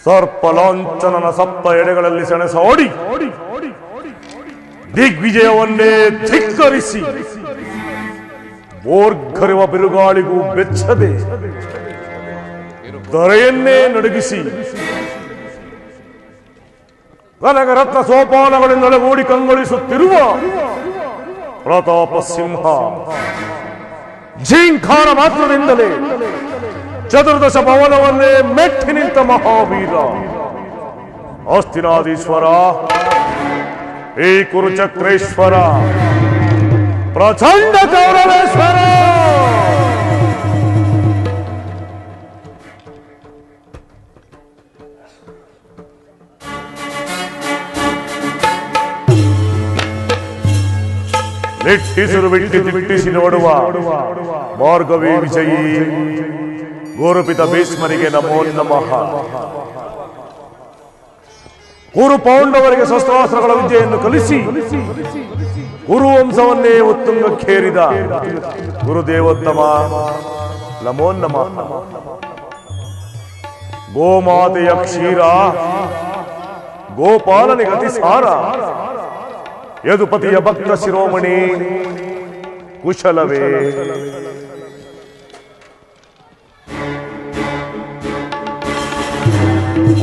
ಸರ್ಪಲಾಂಛನನ ಸಪ್ತ ಎಡೆಗಳಲ್ಲಿ ಸೆಣಸಾಡಿ ದಿಗ್ವಿಜಯವನ್ನೇ ಧಿಕ್ಕರಿಸಿ ಬೋರ್ಗರಿವ ಬಿರುಗಾಳಿಗೂ ಬೆಚ್ಚದೆ ದೊರೆಯನ್ನೇ ನಡುಗಿಸಿ ಕನಕರತ್ನ ಸೋಪಾನಗಳಿಂದೊಳಗೂಡಿ ಕಂಗೊಳಿಸುತ್ತಿರುವ ಪ್ರತಾಪ ಸಿಂಹ ಝೀಂಕಾರ ಮಾತ್ರದಿಂದಲೇ ಚತುರ್ದಶ ಭವನವನ್ನೇ ಮೆಟ್ಟಿ ನಿಂತ ಮಹಾವೀರ ಹಸ್ತಿನಾದೀಶ್ವರ, ಈ ಕುರುಚಕ್ರೇಶ್ವರ, ಪ್ರಚಂಡ ಕೌರವೇಶ್ವರ. ನಿಟ್ಟಿಸಿರು ಬಿಟ್ಟಿ ದಿಟ್ಟಿಸಿ ನೋಡುವ ಮಾರ್ಗವೇ ವಿಜಯಿ ಗುರುಪಿತ ಭೀಷ್ಮನಿಗೆ ನಮೋ ನಮಃ. ಕುರು ಪಾಂಡವರಿಗೆ ಶಸ್ತ್ರಾಸ್ತ್ರಗಳ ವಿದ್ಯೆಯನ್ನು ಕಲಿಸಿ ಕುರುವಂಶವನ್ನೇ ಉತ್ತುಂಗಕ್ಕೇರಿದ ಗುರುದೇವೋತ್ತಮ ನಮೋ ನಮಃ. ಗೋಮಾತೆಯ ಕ್ಷೀರ ಗೋಪಾಲನಿಗೆ ಅತಿಸಾರ, ಯದುಪತಿಯ ಭಕ್ತ ಶಿರೋಮಣಿ ಕುಶಲವೇ.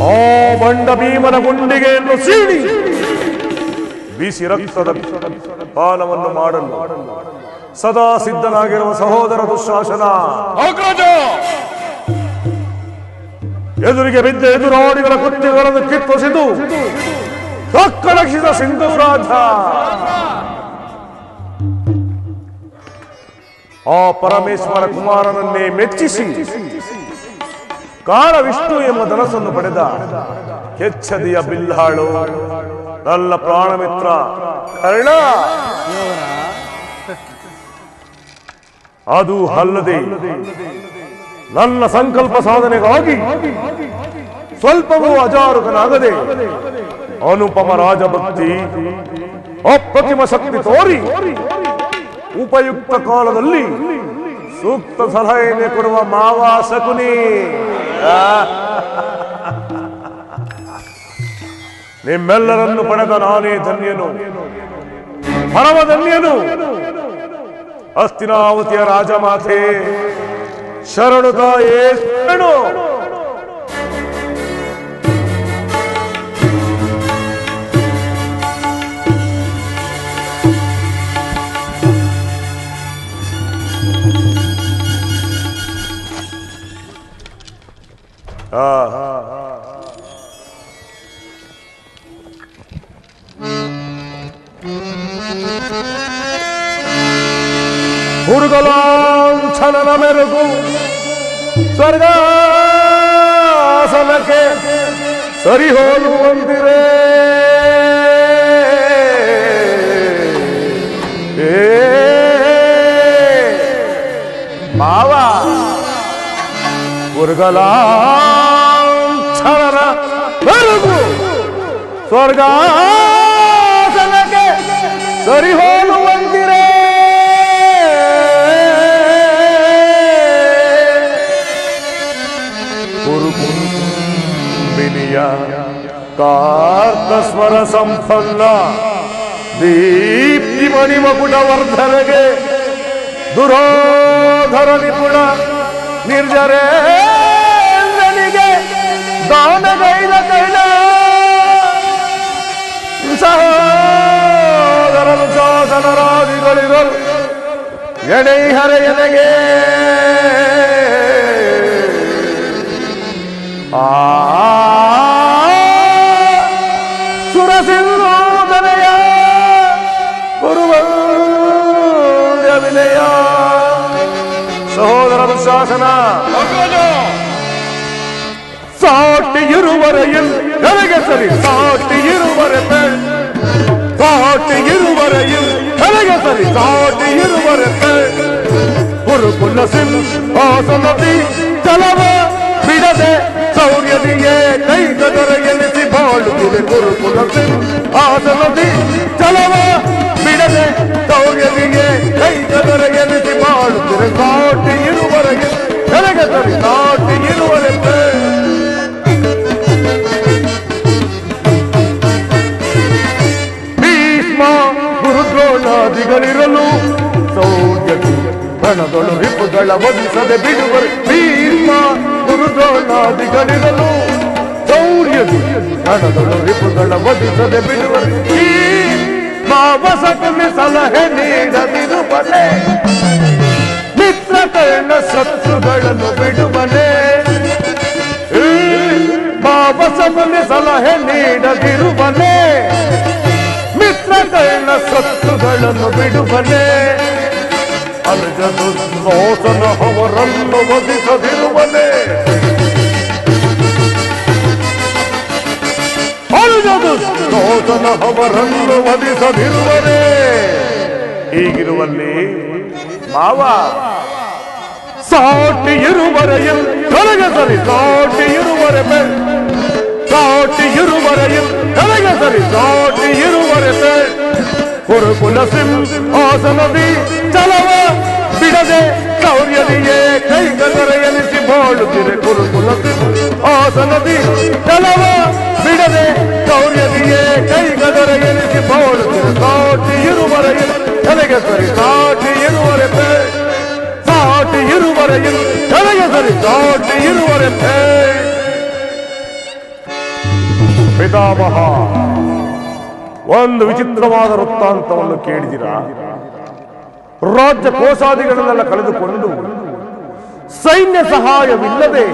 ಆ ಬಂಡ ಭೀಮನ ಗುಂಡಿಗೆಯನ್ನು ಸೀಳಿ ಬಿಸಿ ರಕ್ತದ ಪಾನವನ್ನು ಮಾಡಲು ಸದಾ ಸಿದ್ಧನಾಗಿರುವ ಸಹೋದರ ದುಶ್ಶಾಸನ ಎದುರಿಗೆ ಬಿದ್ದ ಎದುರಾಡಿಗಳ ಕೃತ್ಯಗಳನ್ನು ಕಿತ್ತೊಸೆದು ಕಕ್ಕಳಗಿಸಿದ ಸಿಂಧುರಾಜ. ಆ ಪರಮೇಶ್ವರ ಕುಮಾರನನ್ನೇ ಮೆಚ್ಚಿಸಿ ಕಾಳ ವಿಷ್ಣು ಎಂಬ ಧನಸ್ಸನ್ನು ಪಡೆದ ಕೆಚ್ಚದಿಯ ಬಿಲ್ಹಾಳು ನನ್ನ ಪ್ರಾಣಮಿತ್ರ ಕರ್ಣ. ಅದು ಅಲ್ಲದೆ ನನ್ನ ಸಂಕಲ್ಪ ಸಾಧನೆಗಾಗಿ ಸ್ವಲ್ಪವೂ ಅಜಾರುಕನಾಗದೆ ಅನುಪಮ ರಾಜಭಕ್ತಿ ಅಪ್ರತಿಮ ಶಕ್ತಿ ತೋರಿ ಉಪಯುಕ್ತ ಕಾಲದಲ್ಲಿ ಸೂಕ್ತ ಸಲಹೆಯನ್ನು ಕೊಡುವ ಮಾವ ಶಕುನಿ. ನಿಮ್ಮೆಲ್ಲರನ್ನು ಪಡೆದ ನಾನೇ ಧನ್ಯನು, ಪರಮಧನ್ಯನು. ಹಸ್ತಿನಾವತಿಯ ರಾಜಮಾತೆ ಶರಣು ತಾಯೇ ಶರಣು. ಹುರುಗಲಾಂಛನನ ಮೆರುಗು ಸ್ವರ್ಗಾಸನಕ್ಕೆ ಸರಿ ಹೋಲುವಂತಿರೆ. ಮಾವ ಹುರುಗಲಾಂಛನನ ಮೆರುಗು ಸ್ವರ್ಗಾಸನಕ್ಕೆ ಸರಿ ಹೋಲುವಂತಿರೆ. ಕಾರ್ತಸ್ವರ ಸಂಪನ್ನ ದೀಪ್ತಿ ಮಣಿಮಕುಟ ವರ್ಧನೆಗೆ ದುರೋಧರ ನಿಪುಣ ನಿರ್ಜರೇಂದ್ರನಿಗೆ ದಾನಗೈದ ಕೈಲ ಸಹೋದರನು ಶಾಸನರಾದಿಗಳಿರಲು ಎಡೆಹರೆಯನೆಗೆ ಸುರಸಿಂಧೂದನೆಯ ಗುರುವಂದ್ಯ ವಿನಯ ಸಹೋದರ ದುಶ್ಶಾಸನ ಸಾಟಿ ಇರುವರೆயில் ನನಗೆ ಸರಿ ಸಾಟಿ ಇರುವರೆ ಸಾಟಿ ಇರುವರೆயில் ನನಗೆ ಸರಿ ಸಾಟಿ ಇರುವರೆ ಗುರುಕುಲ ಸಿಂಹಾಸನದಿ ಜಲವ ಬಿಡದೆ ಸೌರ್ಯದಿಯೇ ಕೈಗದರ ಎನಿಸಿ ಬಾಳುತ್ತಿದೆ. ಗುರುಕುಲ ಸಿಂಹಾಸನದಿ ಜಲವ ಬಿಡದೆ ಸೌರ್ಯದಿಯೇ ಕೈಗದರ ಎನಿಸಿ ಬಾಳುತ್ತಿದೆ. ಸಾಟಿ ಇರುವರೆಗೆ ನನಗೆ ಸರಿ ಸಾಟಿ ಇರುವರೆ ರಣದೊಳು ರಿಪುಗಳ ವಧಿಸದೆ ಬಿಡುವರು ಭೀಮ ಗುರುದ್ರೋಣಾದಿಗಳಿರಲು ಶೌರ್ಯದಿ ರಣದೊಳು ರಿಪುಗಳ ವಧಿಸದೆ ಬಿಡುವರು ಮಾವಸಕನೆ ಸಲಹೆ ನೀಡದಿರುವನೆ ಮಿತ್ರಕರ್ಣ ಶತ್ರುಗಳನ್ನು ಬಿಡುವನೆ ಮಾವಸಕನೆ ಸಲಹೆ ನೀಡದಿರುವನೆ ಮಿತ್ರಕರ್ಣ ಶತ್ರುಗಳನ್ನು ಬಿಡುವನೆ ಅನುಜ ದುರ್ಯೋಧನ ಅವರನ್ನು ವಧಿಸದಿರುವನೆ ದುರ್ಯೋಧನ ಅವರನ್ನು ವಧಿಸದಿರುವರೆ ಹೀಗಿರುವಲ್ಲಿ ಮಾವ ಸಾಟಿ ಇರುವರೆயில் ತೊಲಗೆ ಸರಿ ಸಾಟಿ ಇರುವರೆ ಸಾಟಿ ಇರುವರೆயில் ತೊಲಗೆ ಸರಿ ಸಾಟಿ ಇರುವರೆ ಕುರುಕುಲ ಸಿಂಹಾಸನದಿ ಚಲವ ಬಿಡದೆ ಶೌರ್ಯದಿಯೇ ಕೈಗದರೆ ಎನಿಸಿ ಬಾಳುತ್ತಿರೆ ಕುರುಕುಲ ಸಿಂಹಾಸನದಿ ಚಲವ ಬಿಡದೆ ಶೌರ್ಯದಿಯೇ ಕೈಗದರೆ ಎನಿಸಿ ಬಾಳುತ್ತಿರೆ ಸಾಟಿ ಇರುವರೆயில் ತಲೆಗೆ ಸರಿ ಸಾಟಿ ಇರುವರೆ ಸಾಟಿ ಇರುವರೆயில் ತಲೆಗೆ ಸರಿ ಸಾಟಿ ಇರುವರೆ ಪಿತಾಮಹ ಒಂದು ವಿಚಿತ್ರವಾದ ವೃತ್ತಾಂತವನ್ನು ಕೇಳಿದಿರಾ? ರಾಜ್ಯ ಕೋಶಾದಿಗಳನ್ನೆಲ್ಲ ಕಳೆದುಕೊಂಡು ಸೈನ್ಯ ಸಹಾಯವಿಲ್ಲದೆ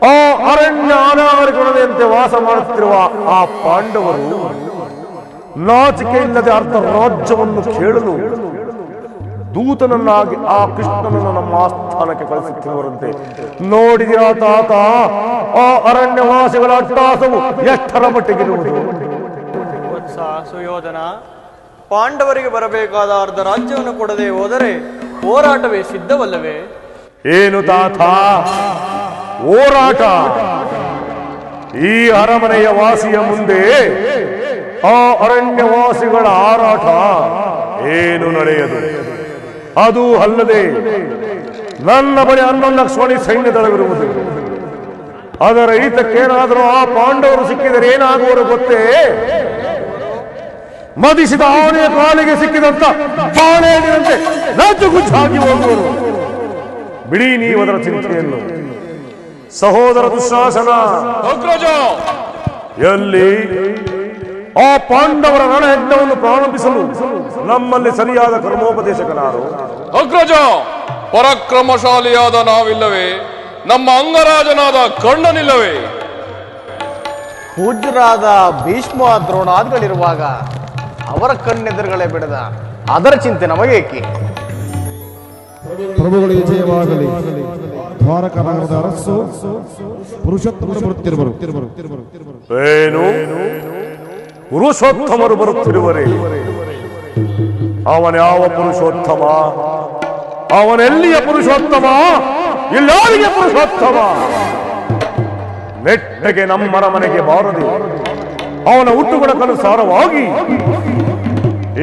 ಆ ಅರಣ್ಯ ಅನಾವರಣದಂತೆ ವಾಸ ಮಾಡುತ್ತಿರುವ ಆ ಪಾಂಡವರು ನಾಚಿಕೆ ಇಲ್ಲದೆ ಅರ್ಧ ರಾಜ್ಯವನ್ನು ಕೇಳಲು ದೂತನನ್ನಾಗಿ ಆ ಕೃಷ್ಣನನ್ನು ನಮ್ಮ ಆಸ್ಥಾನಕ್ಕೆ ಕಳಿಸುತ್ತಿರುವಂತೆ ನೋಡಿದಿರಾ ತಾತ? ಆ ಅರಣ್ಯವಾಸಿಗಳ ಅಟ್ಟಾಸವು ಎಷ್ಟರ ಮಟ್ಟಿಗಿರುವುದು? ಸುಯೋಧನ, ಪಾಂಡವರಿಗೆ ಬರಬೇಕಾದ ಅರ್ಧ ರಾಜ್ಯವನ್ನು ಕೊಡದೆ ಹೋದರೆ ಹೋರಾಟವೇ ಸಿದ್ಧವಲ್ಲವೇ? ಏನು ತಾತ ಹೋರಾಟ? ಈ ಅರಮನೆಯ ವಾಸಿಯ ಮುಂದೆ ಆ ಅರಣ್ಯವಾಸಿಗಳ ಹಾರಾಟ ಏನು ನಡೆಯದು? ಅದು ಅಲ್ಲದೆ ನನ್ನ ಬಳಿ 11 ಲಕ್ಷ ಸೈನ್ಯದಳವಿರುವುದು. ಅದರ ಈತಕ್ಕೇನಾದರೂ ಆ ಪಾಂಡವರು ಸಿಕ್ಕಿದರೆ ಏನಾಗುವರು ಗೊತ್ತೇ? ಮದಿಸಿದ ಆನೆಯ ಕಾಲಿಗೆ ಸಿಕ್ಕಿದಂತ ಬಾಳೆಹಣ್ಣಿನಂತೆ ನಜ್ಜುಗುಜ್ಜಾಗಿ ಹೋಗುವರು. ಬಿಡಿ ನೀವು ಅದರ ಚಿಂತೆಯನ್ನು. ಸಹೋದರ ದುಶ್ಯಾಸನ, ಎಲ್ಲಿ ಆ ಪಾಂಡವರ ರಣಯಜ್ಞವನ್ನು ಪ್ರಾರಂಭಿಸಲು ನಮ್ಮಲ್ಲಿ ಸರಿಯಾದ ಕರ್ಮೋಪದೇಶಕನಾರು? ಅಗ್ರಜ, ಪರಾಕ್ರಮಶಾಲಿಯಾದ ನಾವಿಲ್ಲವೇ? ನಮ್ಮ ಅಂಗರಾಜನಾದ ಕರ್ಣನಿಲ್ಲವೇ? ಪೂಜ್ಯರಾದ ಭೀಷ್ಮ ದ್ರೋಣಾದಿಗಳಿರುವಾಗ ಅವರ ಕಣ್ಣೆದುರುಗಳೇ ಬಿಡದ ಅದರ ಚಿಂತೆ ನಮಗೇಕೆ? ಪ್ರಭುಗಳಿಗೆ ಜಯವಾಗಲಿ. ದ್ವಾರಕ ನಗರದ ಅರಸು ಪುರುಷೋತ್ತಮರು ಬರುತ್ತಿರುವರು. ಏನು ಪುರುಷೋತ್ತಮರು ಬರುತ್ತಿರುವರೆ? ಅವನ್ಯಾವ ಪುರುಷೋತ್ತಮ? ಅವನೆಲ್ಲಿಯ ಪುರುಷೋತ್ತಮ? ಇಲ್ಲಾರಿಗೆ ಪುರುಷೋತ್ತಮ? ನೆಟ್ಟಗೆ ನಮ್ಮರ ಮನೆಗೆ ಬಾರದೆ ಅವನ ಹುಟ್ಟುಗುಣಕ್ಕನುಸಾರವಾಗಿ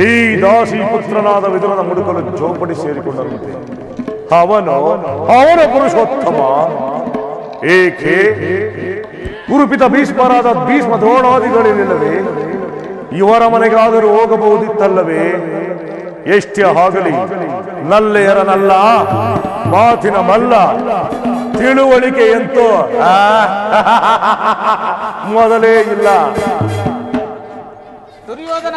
ಈ ದಾಸಿ ಪುತ್ರನಾದ ವಿದುರನ ಮುಡುಕಲು ಜೋಪಡಿ ಸೇರಿಕೊಂಡಂತೆ ಅವನ ಪುರುಷೋತ್ತಮ. ಏಕೆ ಗುರುಪಿತ ಭೀಷ್ಮರಾದ ಭೀಷ್ಮ ದ್ರೋಣಾದಿಗಳಿಲ್ಲವೇ? ಇವರ ಮನೆಗಾದರೂ ಹೋಗಬಹುದಿತ್ತಲ್ಲವೇ? ಎಷ್ಟೇ ಆಗಲಿ ನಲ್ಲೆಯರನಲ್ಲ, ಮಾತಿನ ಮಲ್ಲ, ತಿಳುವಳಿಕೆ ಎಂತೋ ಮೊದಲೇ ಇಲ್ಲ. ದುರ್ಯೋಧನ,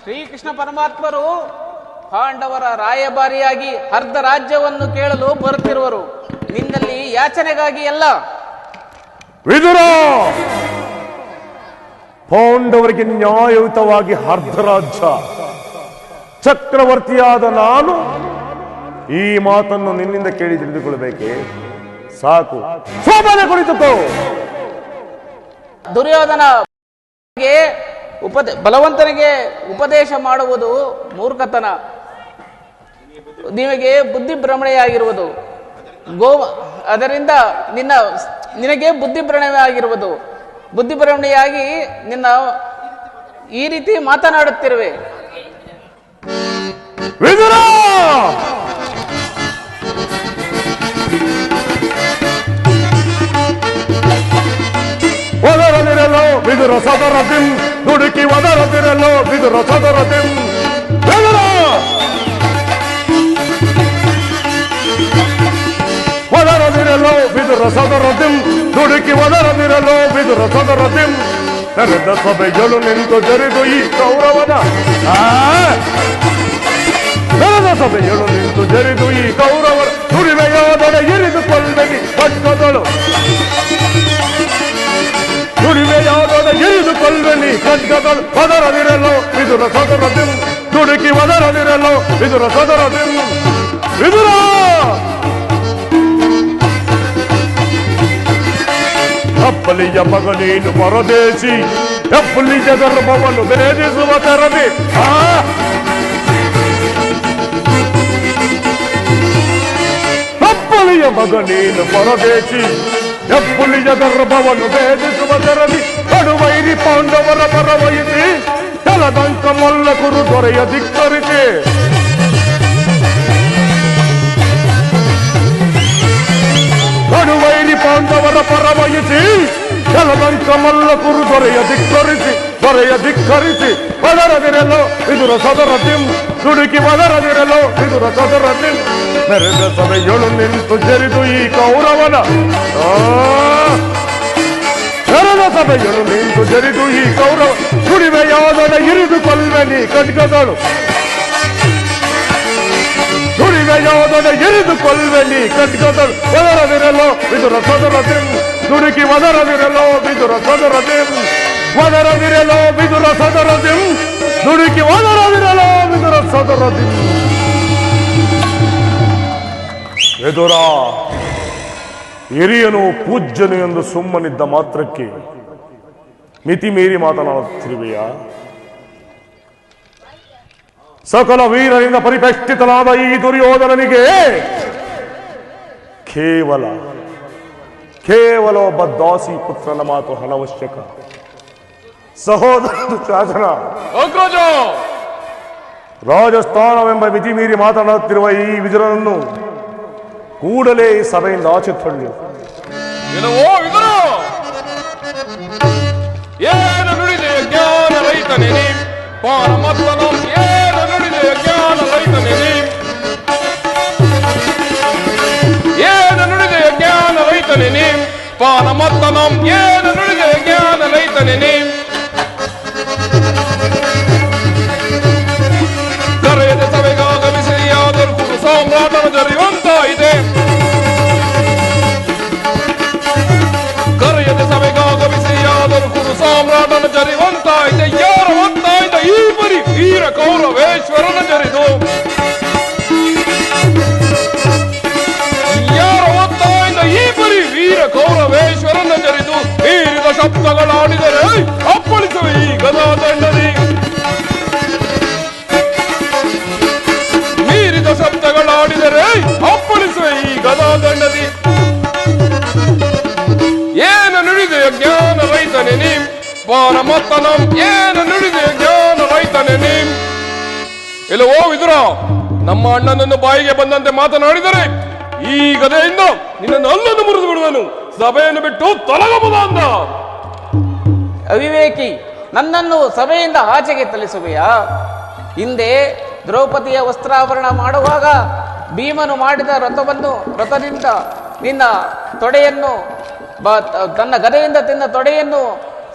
ಶ್ರೀಕೃಷ್ಣ ಪರಮಾತ್ಮರು ಪಾಂಡವರ ರಾಯಭಾರಿಯಾಗಿ ಅರ್ಧ ರಾಜ್ಯವನ್ನು ಕೇಳಲು ಬರುತ್ತಿರುವರು. ನಿನ್ನಲ್ಲಿ ಯಾಚನೆಗಾಗಿ ಅಲ್ಲ. ವಿದುರ, ಪಾಂಡವರಿಗೆ ನ್ಯಾಯಯುತವಾಗಿ ಅರ್ಧ ರಾಜ್ಯ, ಚಕ್ರವರ್ತಿಯಾದ ನಾನು ಈ ಮಾತನ್ನು ನಿನ್ನಿಂದ ಕೇಳಿ ತಿಳಿದುಕೊಳ್ಳಬೇಕೆ? ಸಾಕು, ಸೋಮನೆ ಕುಳಿತುಕೋ. ದುರ್ಯೋಧನ, ಬಲವಂತನಿಗೆ ಉಪದೇಶ ಮಾಡುವುದು ಮೂರ್ಖತನ. ನಿಮಗೆ ಬುದ್ಧಿ ಭ್ರಮಣೆಯಾಗಿರುವುದು ಅದರಿಂದ ನಿನಗೆ ಬುದ್ಧಿ ಭ್ರಮಣೆಯಾಗಿರುವುದು. ಬುದ್ಧಿ ಭ್ರಮಣೆಯಾಗಿ ನಿನ್ನ ಈ ರೀತಿ ಮಾತನಾಡುತ್ತಿರುವೆ. ವಿದುರ, ಒದರದಿರಲು ವಿದುರ ಸದರದಿಂ, ದುಡುಕಿ ಒದರದಿರಲು ವಿದುರ ಸದರದಿಂ. ವಿದುರ ವಿದುರ ಸದರದಿಂ ದುಡುಕಿ ಒದರದಿರಲು ವಿದುರ ಸದರದಿಂ ನೆರೆದ ಸಭೆಗಳು ನಿಂತು ಜರಿದು ಈ ಕೌರವನ ನೆರೆದ ಸಭೆಗಳು ನಿಂತು ಜರಿದು ಈ ಕೌರವರ ದುಡಿಮೆಯಾದೊಡೆ ಇರಿದುಕೊಳ್ಳಿ ಖಡ್ಗದಳು ದುಡಿಮೆಯಾದೊಡೆ ಇರಿದುಕೊಳ್ಳಿ ಖಡ್ಗದಳು ಒದರದಿರಲು ವಿದುರ ಸದರದಿಂ ದುಡುಕಿ ಒದರದಿರಲು ವಿದುರ ಸದರದಿಂ ವಿದುರ ಅಪ್ಪಲಿಯ ಮಗನೇನು ಪರದೇಶಿ ಅಪ್ಪಲಿಯ ಗರ್ಭವನ್ನು ಭೇದಿಸುವ ತರದಿ ಅಪ್ಪಲಿಯ ಮಗನೇನು ಪರದೇಶಿ ಅಪ್ಪಲಿಯ ಗರ್ಭವನ್ನು ಭೇದಿಸುವ ತರದಿ ಕಡುವೈರಿ ಪಾಂಡವರ ಪರವಹಿಸಿ ಜಲದಂಕ ಮಲ್ಲ ಕುರು ದೊರೆಯ ಧಿಕ್ಕರಿಸಿ ಕಡುವೈರಿ ಪಾಂಡವರ ಪರವಹಿಸಿ ಜಲದಂಕ ಮಲ್ಲ ಕುರು ದೊರೆಯ ಧಿಕ್ಕರಿಸಿ ಒದರದಿರಲು ವಿದುರ ಸದರದಿಂ ದುಡುಕಿ ಒದರದಿರಲು ವಿದುರ ಸದರದಿಂ ನೆರೆದ ಸಭೆಗಳು ನಿಂತು ಜರಿದು ಈ ಕೌರವನ ನೆರೆದ ಸಭೆಗಳು ನಿಂತು ಜರಿದು ಈ ಕೌರವ ದುಡಿಮೆಯಾದೊಡೆ ಇರಿದುಕೊಳ್ಳಿ ಖಡ್ಗದಳು ದುಡಿಮೆಯಾದೊಡೆ ಇರಿದುಕೊಳ್ಳಿ ಖಡ್ಗದಳು ಒದರದಿರಲು ವಿದುರ ಸದರದಿಂ ದುಡುಕಿ ಒದರದಿರಲು ವಿದುರ ಸದರದಿಂ ಒದರದಿರಲು ವಿದುರ ಸದರದಿಂ ದುಡುಕಿ ಒದರದಿರಲು ವಿದುರ ಸದರದಿಂ ವಿದುರ ಹಿರಿಯನು ಪೂಜ್ಯನು ಎಂದು ಸುಮ್ಮನಿದ್ದ ಮಾತ್ರಕ್ಕೆ ಮಿತಿ ಮೀರಿ ಮಾತನಾಡುತ್ತಿರುವೆಯ ಸಕಲ ವೀರರಿಂದ ಪರಿಪೆಷ್ಟಿತನಾದ ಈ ದುರ್ಯೋಧನನಿಗೆ ಕೇವಲ ಒಬ್ಬ ದಾಸಿ ಪುತ್ರನ ಮಾತು ಅನವಶ್ಯಕ. ಸಹೋದರ ಶಾಸನ ಅಗ್ರಜ ರಾಜಸ್ಥಾನವೆಂಬ ಮಿತಿ ಮೀರಿ ಮಾತನಾಡುತ್ತಿರುವ ಈ ವಿದುರನನ್ನು ಕೂಡಲೇ ಈ ಸಭೆಯಿಂದ ಆಚೆ ತಳ್ಳಿ. ಏನವೋ ವಿದುರ, ಏನು ನುಡಿದೆ ಜ್ಞಾನ ರೈತನೇ ನೀ ಪಾರಮತ್ತನ, ಏನು ನುಡಿದೆ ಜ್ಞಾನ ರೈತನೇ ನೀ, ಏನು ನುಡಿದೆ ಜ್ಞಾನ ರೈತನೇ ನೀ ಪಾರಮತ್ತನ, ಏನು ನುಡಿದೆ ಜ್ಞಾನ ರೈತನೇ ನೀ. ಕರೆಯದ ಸಭೆಗಾಗಮಿಸಿ ಯಾದರೂ ಕುರು ಸಾಮ್ರಾಟನ ಜರಿಯುವಂತ ಇದೆ. ಕರೆಯದ ಸಭೆಗಾಗಮಿಸಿ ಯಾದರೂ ಕುರು ಸಾಮ್ರಾಟನ ಜರಿಯುವಂತ ಇದೆ. ಯಾರ ಒತ್ತಾಯಿಂದ ಈ ಬರಿ ವೀರ ಕೌರವೇಶ್ವರನ ಜರಿದು, ಯಾರ ಒತ್ತಾಯಿಂದ ಈ ಬರಿ ವೀರ ಕೌರವೇಶ್ವರನ ಜರಿದು ಮೀರಿದ ಶಬ್ದಗಳಾಡಿದರೆ ಅಪ್ಪಳಿಸುವ ಈ ಗದಾದಂಡದಿ, ಮೀರಿದ ಶಬ್ದಗಳಾಡಿದರೆ ಅಪ್ಪಳಿಸುವ ಈ ಗದಾದಂಡದಿ. ಏನು ನುಡಿದೆ ಜ್ಞಾನ ರೈತನೇ ನೀ ಪಾರಮತ್ತನಂ, ಏನು ನುಡಿದೆ ಜ್ಞಾನ ರೈತನೇ ನೀ. ಇಲ್ಲವೋ ವಿದುರ, ನಮ್ಮ ಅಣ್ಣನನ್ನು ಬಾಯಿಗೆ ಬಂದಂತೆ ಮಾತನಾಡಿದರೆ ಈ ಗದೆಯಿಂದ ನಿನ್ನನ್ನು ಅಲ್ಲನ್ನು ಮುರಿದು ಬಿಡುವನು. ಸಭೆಯನ್ನು ಬಿಟ್ಟು ತೊಲಗಬಹುದು ಅಂದ. ಅವಿವೇಕಿ, ನನ್ನನ್ನು ಸಭೆಯಿಂದ ಆಚೆಗೆ ತಳಿಸುವೆಯಾ? ಹಿಂದೆ ದ್ರೌಪದಿಯ ವಸ್ತ್ರಾಭರಣ ಮಾಡುವಾಗ ಭೀಮನು ಮಾಡಿದ ರಥದಿಂದ ನಿನ್ನ ತೊಡೆಯನ್ನು ತನ್ನ ಗದೆಯಿಂದ ತಿನ್ನ ತೊಡೆಯನ್ನು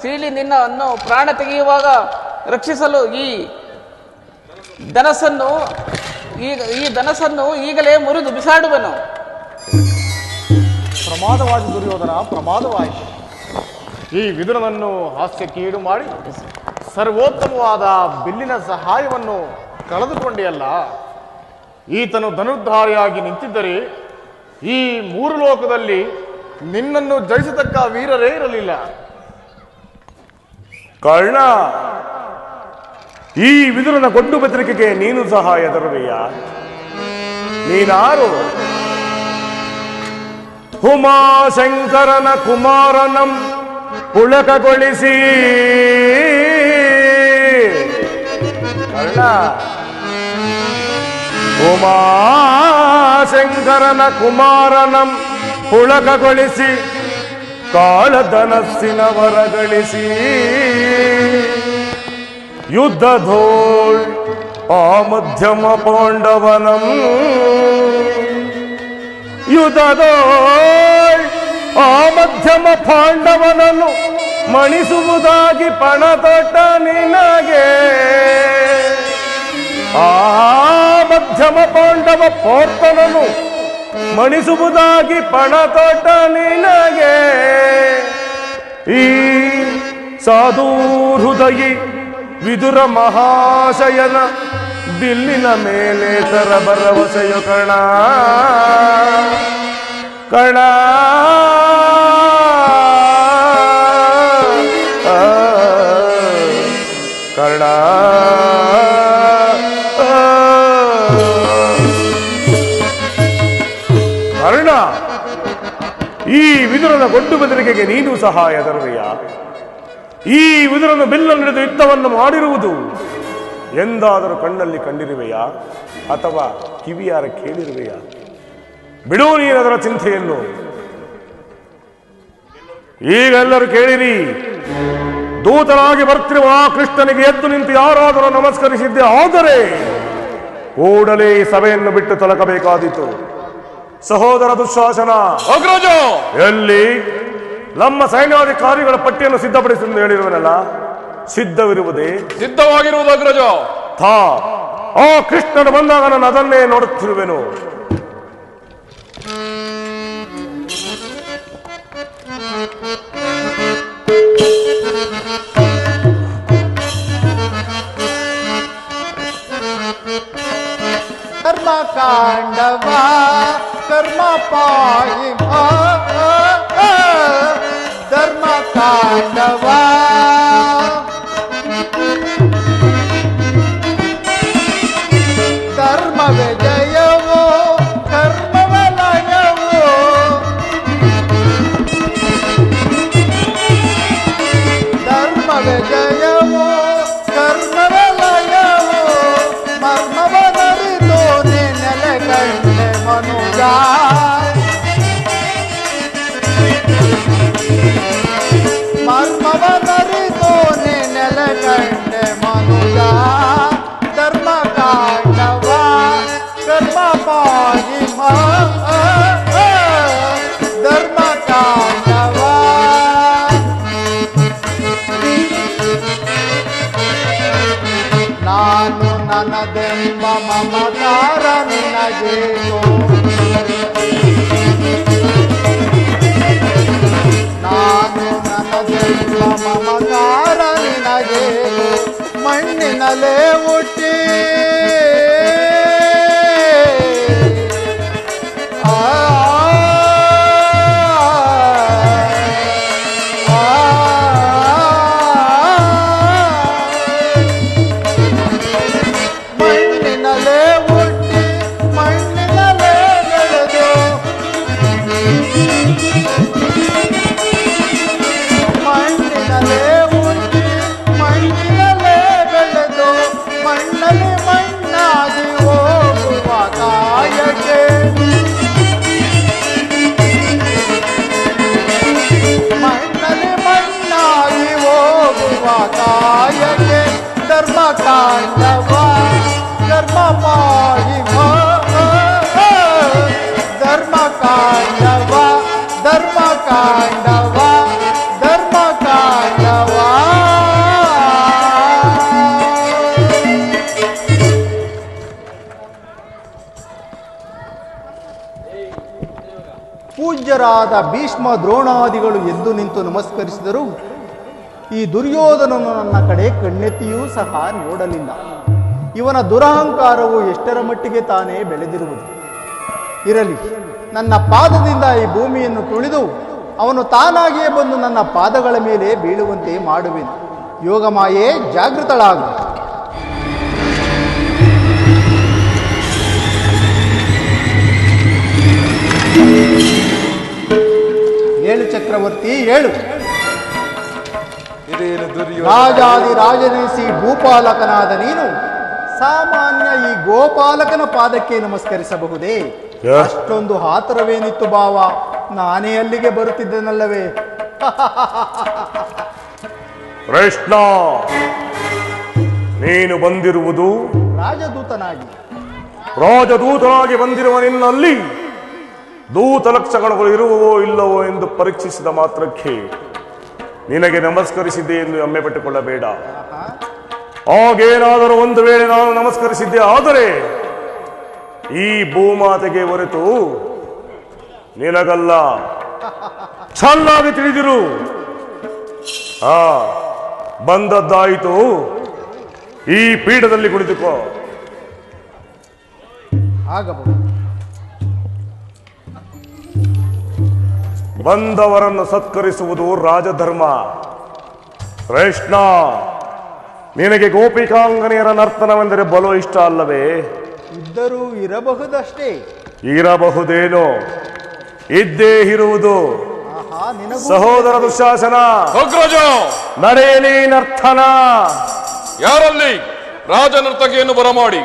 ಸೀಳಿ ನಿನ್ನನ್ನು ಪ್ರಾಣ ತೆಗೆಯುವಾಗ ರಕ್ಷಿಸಲು ಈ ಧನಸ್ಸನ್ನು ಈಗಲೇ ಮುರಿದು ಬಿಸಾಡುವನು. ಪ್ರಮಾದವಾದ ದುರ್ಯೋಧನ, ಪ್ರಮಾದವಾಯಿತು. ಈ ವಿದುರನನ್ನು ಹಾಸ್ಯಕ್ಕೆ ಈಡು ಮಾಡಿ ಸರ್ವೋತ್ತಮವಾದ ಬಿಲ್ಲಿನ ಸಹಾಯವನ್ನು ಕಳೆದುಕೊಂಡೆಯಲ್ಲ. ಈತನು ಧನುರ್ಧಾರಿಯಾಗಿ ನಿಂತಿದ್ದರೆ ಈ ಮೂರು ಲೋಕದಲ್ಲಿ ನಿನ್ನನ್ನು ಜಯಿಸತಕ್ಕ ವೀರರೇ ಇರಲಿಲ್ಲ. ಕರ್ಣ, ಈ ವಿದುರನ ಗೊಂಡು ಬೆದರಿಕೆಗೆ ನೀನು ಸಹಾಯ ತರುವೆಯ? ನೀನಾರು? ಉಮಾಶಂಕರನ ಕುಮಾರನಂ ಪುಳಕಗೊಳಿಸಿ, ಕರ್ಣ, ಉಮಾಶಂಕರನ ಕುಮಾರನಂ ಪುಳಕಗೊಳಿಸಿ ಕಾಳಧನಸ್ಸಿನ ವರಗಳಿಸಿ ಯುದ್ಧಧೋಳ್ ಆ ಮಧ್ಯಮ ಪಾಂಡವನಂ, ಯುದ್ಧಧೋಳ್ ಮಧ್ಯಮ ಪಾಂಡವನನ್ನು ಮಣಿಸುವುದಾಗಿ ಪಣ ತೊಟ್ಟ ನಿನಗೆ ಆ ಮಧ್ಯಮ ಪಾಂಡವ ಪೋರ್ತನನು ಮಣಿಸುವುದಾಗಿ ಪಣ ತೊಟ್ಟ ನಿನಗೆ ಈ ಸಾಧು ಹೃದಯಿ ವಿದುರ ಮಹಾಶಯನ ಬಿಲ್ಲಿನ ಮೇಲೆ ತರ ಭರವಸೆಯು ಕಣ ಕಣ ಕರ್ಣ ಕರ್ಣ ಈ ವಿದುರನ ಗೊಡ್ಡು ಬೆದರಿಕೆಗೆ ನೀನು ಸಹಾಯ ತರುವೆಯ? ಈ ವಿದುರನ ಬಿಲ್ಲನ್ನು ಹಿಡಿದು ಯುದ್ಧವನ್ನು ಮಾಡಿರುವುದು ಎಂದಾದರೂ ಕಣ್ಣಲ್ಲಿ ಕಂಡಿರುವೆಯಾ ಅಥವಾ ಕಿವಿಯಾರ ಕೇಳಿರುವೆಯಾ? ಬಿಡು ನೀನದರ ಚಿಂತೆಯನ್ನು. ಈಗ ಎಲ್ಲರೂ ಕೇಳಿರಿ, ದೂತನಾಗಿ ಬರ್ತಿರುವ ಆ ಕೃಷ್ಣನಿಗೆ ಎದ್ದು ನಿಂತು ಯಾರಾದರೂ ನಮಸ್ಕರಿಸಿದ್ದೆ ಆದರೆ ಕೂಡಲೇ ಈ ಸಭೆಯನ್ನು ಬಿಟ್ಟು ತೊಲಕಬೇಕಾದೀತು. ಸಹೋದರ ದುಶ್ಶಾಸನ, ಅಗ್ರಜ, ಎಲ್ಲಿ ನಮ್ಮ ಸೈನ್ಯಾಧಿಕಾರಿಗಳ ಪಟ್ಟಿಯನ್ನು ಸಿದ್ಧಪಡಿಸಿ ಹೇಳಿರುವನಲ್ಲ, ಸಿದ್ಧವಿರುವುದೇ? ಸಿದ್ಧವಾಗಿರುವುದು ಅಗ್ರಜ. ಆ ಕೃಷ್ಣನು ಬಂದಾಗ ನಾನು ಅದನ್ನೇ ನೋಡುತ್ತಿರುವೆನು. ಕರ್ಮ ಕಾಂಡವ ಕರ್ಮ ಪಾಯಿ ಧರ್ಮ ಕಾಂಡವ ಧರ್ಮ ವಿಜಯವೋ ಕರ್ಮವಲಯವೋ ಧರ್ಮ ವಿಜಯವೋ ಕರ್ಮವಲಯವೋ ಮರ್ಮವನರಿತೋ ನೆಲೆಗಂಡೆ ಮನುಜ ಮರ್ಮವನರಿತೋ ನೆಲೆಗಂಡೆ ಮನುಜ ಧರ್ಮ ಕಾಂಡವ ಕರ್ಮ ಪಾಯಿ ಧರ್ಮ ಕಾಂಡವ ನಾನು ನನ್ನದೆಂಬ ಮಮಕಾರ ನಿನಗೇನು ನಾನು ನನ್ನದೆಂಬ ಮಮಕಾರ ನಿನಗೇನು ಮಣ್ಣಿನಲ್ಲೇ ಹುಟ್ಟಿ ಮಣ್ಣಿನಲ್ಲೇ ಹುಟ್ಟಿ ಮಣ್ಣಿನಲ್ಲೇ ಬೆಳೆದು ಮಣ್ಣಿನಲ್ಲೇ ಹುಟ್ಟಿ ಮಣ್ಣಿನಲ್ಲೇ ಬೆಳೆದು ಮಣ್ಣಲ್ಲಿ ಮಣ್ಣಾಗಿ ಹೋಗುವ ಕಾಯಕ್ಕೆ ಮಣ್ಣಲ್ಲಿ ಮಣ್ಣಾಗಿ ಹೋಗುವ ಕಾಯಕ್ಕೆ ಧರ್ಮ ಕಾಂಡವ ಧರ್ಮ ಪಾಯಿ ಧರ್ಮ ಕಾಂಡವ ಧರ್ಮ ಕಾಂಡವ ಧರ್ಮ ಕಾಂಡವ ಪೂಜ್ಯರಾದ ಭೀಷ್ಮ ದ್ರೋಣಾದಿಗಳು ಎದ್ದು ನಿಂತು ನಮಸ್ಕರಿಸಿದರು. ಈ ದುರ್ಯೋಧನನು ನನ್ನ ಕಡೆ ಕಣ್ಣೆತ್ತಿಯೂ ಸಹ ನೋಡಲಿಲ್ಲ. ಇವನ ದುರಹಂಕಾರವು ಎಷ್ಟರ ಮಟ್ಟಿಗೆ ತಾನೇ ಬೆಳೆದಿರುವುದು. ಇರಲಿ, ನನ್ನ ಪಾದದಿಂದ ಈ ಭೂಮಿಯನ್ನು ತುಳಿದು ಅವನು ತಾನಾಗಿಯೇ ಬಂದು ನನ್ನ ಪಾದಗಳ ಮೇಲೆ ಬೀಳುವಂತೆ ಮಾಡುವೆನು. ಯೋಗಮಾಯೆ ಜಾಗೃತಳಾಗು. ಏಳು ಚಕ್ರವರ್ತಿ ಏಳು. ರಾಜಾದಿ ರಾಜನೆನಿಸಿ ಭೂಪಾಲಕನಾದ ನೀನು ಸಾಮಾನ್ಯ ಈ ಗೋಪಾಲಕನ ಪಾದಕ್ಕೆ ನಮಸ್ಕರಿಸಬಹುದೇ? ಅಷ್ಟೊಂದು ಆತರವೇನಿತ್ತು ಭಾವ? ನಾನೇ ಅಲ್ಲಿಗೆ ಬರುತ್ತಿದ್ದನಲ್ಲವೇ? ಕೃಷ್ಣ, ನೀನು ಬಂದಿರುವುದು ರಾಜದೂತನಾಗಿ ಬಂದಿರುವ ನಿನ್ನಲ್ಲಿ ದೂತ ಲಕ್ಷಣಗಳು ಇರುವವೋ ಇಲ್ಲವೋ ಎಂದು ಪರೀಕ್ಷಿಸಿದ ಮಾತ್ರಕ್ಕೆ ನಿನಗೆ ನಮಸ್ಕರಿಸಿದ್ದೆ ಎಂದು ಹೆಮ್ಮೆ ಪಟ್ಟುಕೊಳ್ಳಬೇಡ. ಆಗೇನಾದರೂ ಒಂದು ವೇಳೆ ನಾನು ನಮಸ್ಕರಿಸಿದ್ದೆ ಆದರೆ ಈ ಭೂಮಾತೆಗೆ ಹೊರತು ನಿನಗಲ್ಲ. ಚೆನ್ನಾಗಿ ತಿಳಿದಿರು. ಬಂದದ್ದಾಯಿತು, ಈ ಪೀಠದಲ್ಲಿ ಕುಳಿತುಕೋ. ಆಗಬಹುದು. ಬಂದವರನ್ನು ಸತ್ಕರಿಸುವುದು ರಾಜಧರ್ಮ. ಕೃಷ್ಣ, ನಿನಗೆ ಗೋಪಿಕಾಂಗನೆಯರ ನರ್ತನವೆಂದರೆ ಬಲು ಇಷ್ಟ ಅಲ್ಲವೇ? ಇದ್ದರೂ ಇರಬಹುದಷ್ಟೇ. ಇರಬಹುದೇನೋ, ಇದ್ದೇ ಇರುವುದು. ಸಹೋದರ ದುಶಾಸನ, ನಡೆಯಲಿ ನರ್ತನ. ಯಾರಲ್ಲಿ ರಾಜ ನರ್ತಕಿಯನ್ನು ಬರಮಾಡಿ.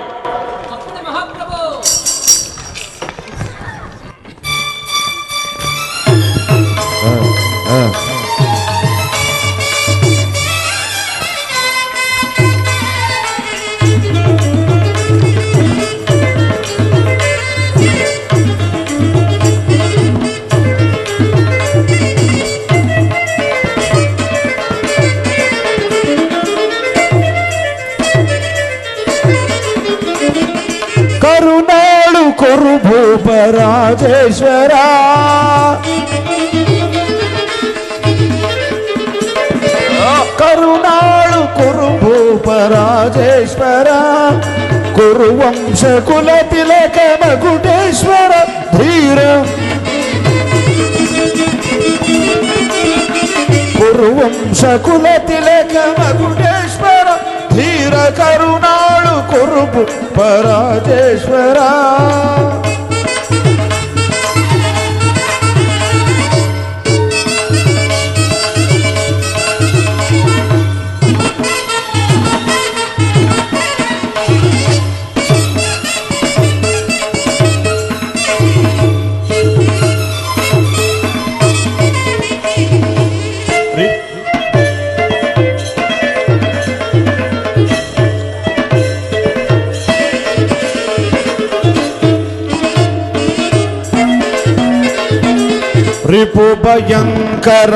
ಕರುನಾಳು ಕುರುಭೂಪ ರಾಜೇಶ್ವರ, ಕರುನಾಳು ಕುರುಭೂಪ ರಾಜೇಶ್ವರ, ಕುರುವಂಶ ಕುಲ ತಿಲಕ ಮಗುಟೇಶ್ವರ ಧೀರ, ಕುರುವಂಶ ಕುಲ ತಿಲಕ ಮಗುಟೇಶ್ವರ ಧೀರ, ಕರುನಾಳು ಕುರುಭು ಪರಾಜೇಶ್ವರ. ರಿಪು ಭಯಂಕರ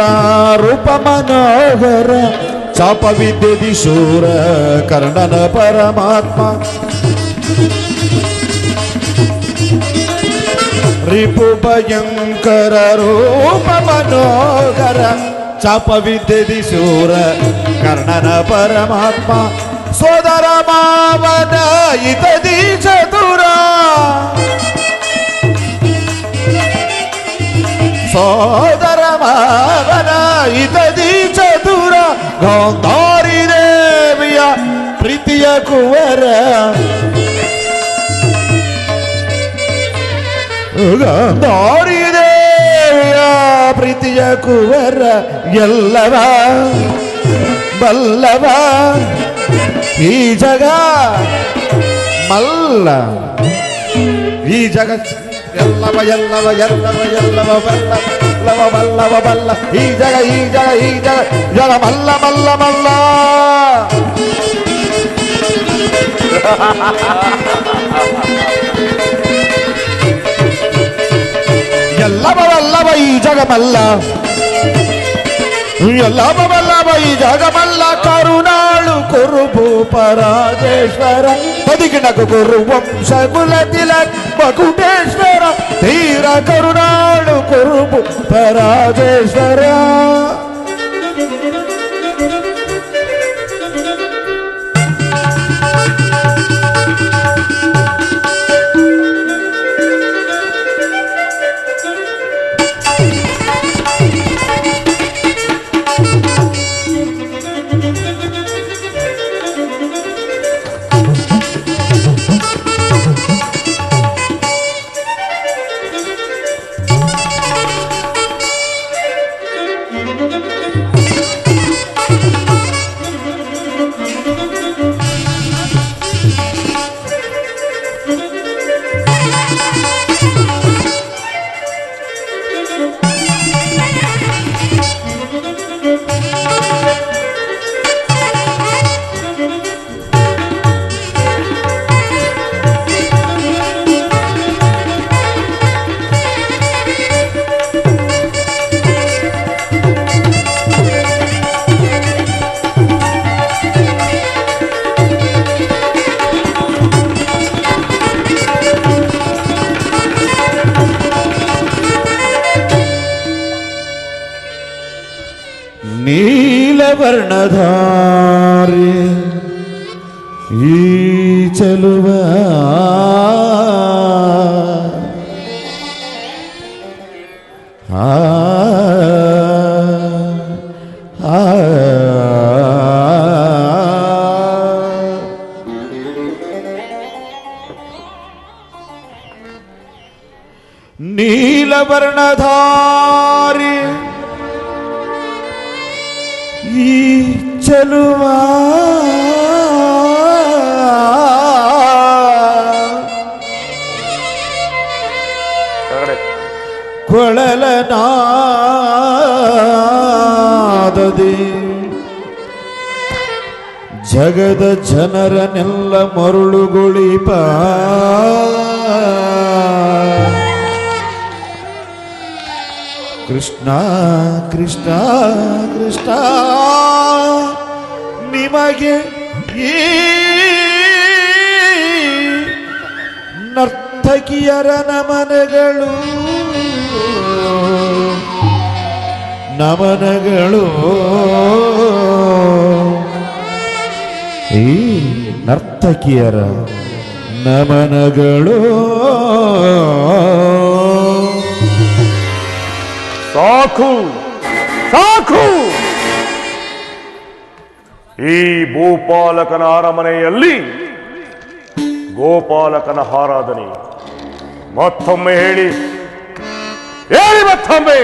ರೂಪ ಮನೋಹರ, ಚಾಪ ವಿದ್ಯೆದಿ ಶೂರ ಕರ್ಣನ ಪರಮಾತ್ಮ, ರಿಪು ಭಯಂಕರ ರೂಪ ಮನೋಹರ, ಚಾಪ ವಿದ್ಯೆದಿ ಶೂರ ಕರ್ಣನ ಪರಮಾತ್ಮ, ಸೋದರ ಮಾವನ ಇತದಿ ಚತುರ, ಸೋದರ ಮಾವನ ಇತದಿ ಚತುರ, ಗಾಂಧಾರಿ ದೇವಿಯ ಪ್ರೀತಿಯ ಕುವರ, ಗಾಂಧಾರಿ ದೇವಿಯ ಪ್ರೀತಿಯ ಕುವರ, ಎಲ್ಲವ ಬಲ್ಲವ ಈ ಜಗ ಮಲ್ಲ, ಈ ಜಗ ಎಲ್ಲವ ಎಲ್ಲವ ಎಲ್ಲವ ಎಲ್ಲವ ಬಲ್ಲ ಲವ ಬಲ್ಲವ ಬಲ್ಲ, ಈ ಜಗ ಈ ಜಗ ಈ ಜಗ ಜಗ ಮಲ್ಲ ಮಲ್ಲ ಮಲ್ಲ. ಎಲ್ಲವ ವಲ್ಲವ ಈ ಜಗ ಮಲ್ಲ, ಎಲ್ಲವ ವಲ್ಲವ ಈ ಜಗ ಮಲ್ಲ, ಕರುನಾಳು ಕುರುಭೂಪ ರಾಜೇಶ್ವರ, ಬದಿಗಿಣಕು ಕುರು ವಂಶ ಕುಲ ತಿಲಕ್ ಮಕುಟೇಶ್ವರ ಧೀರ, ಕರುನಾಳು ಕುರುಭೂಪ ರಾಜೇಶ್ವರ. ನೀಲವರ್ಣಧಾರಿ ಈ ಚೆಲುವ ನೀಲವರ್ಣಧಾರಿ ಈ ಚೆಲುವ ಕೊಳಲನಾದದಿ ಜಗದ ಜನರನ್ನೆಲ್ಲ ಮರುಳುಗೊಳಿಪ ಕೃಷ್ಣ ಕೃಷ್ಣ ಕೃಷ್ಣ ನಿಮಗೆ ಈ ನರ್ತಕಿಯರ ನಮನಗಳು ನಮನಗಳು ಈ ನರ್ತಕಿಯರ ನಮನಗಳು ಸಾಕು ಸಾಕು. ಈ ಭೂಪಾಲಕನ ಅರಮನೆಯಲ್ಲಿ ಗೋಪಾಲಕನ ಆರಾಧನೆ ಮತ್ತೊಮ್ಮೆ ಹೇಳಿ ಮತ್ತೊಮ್ಮೆ.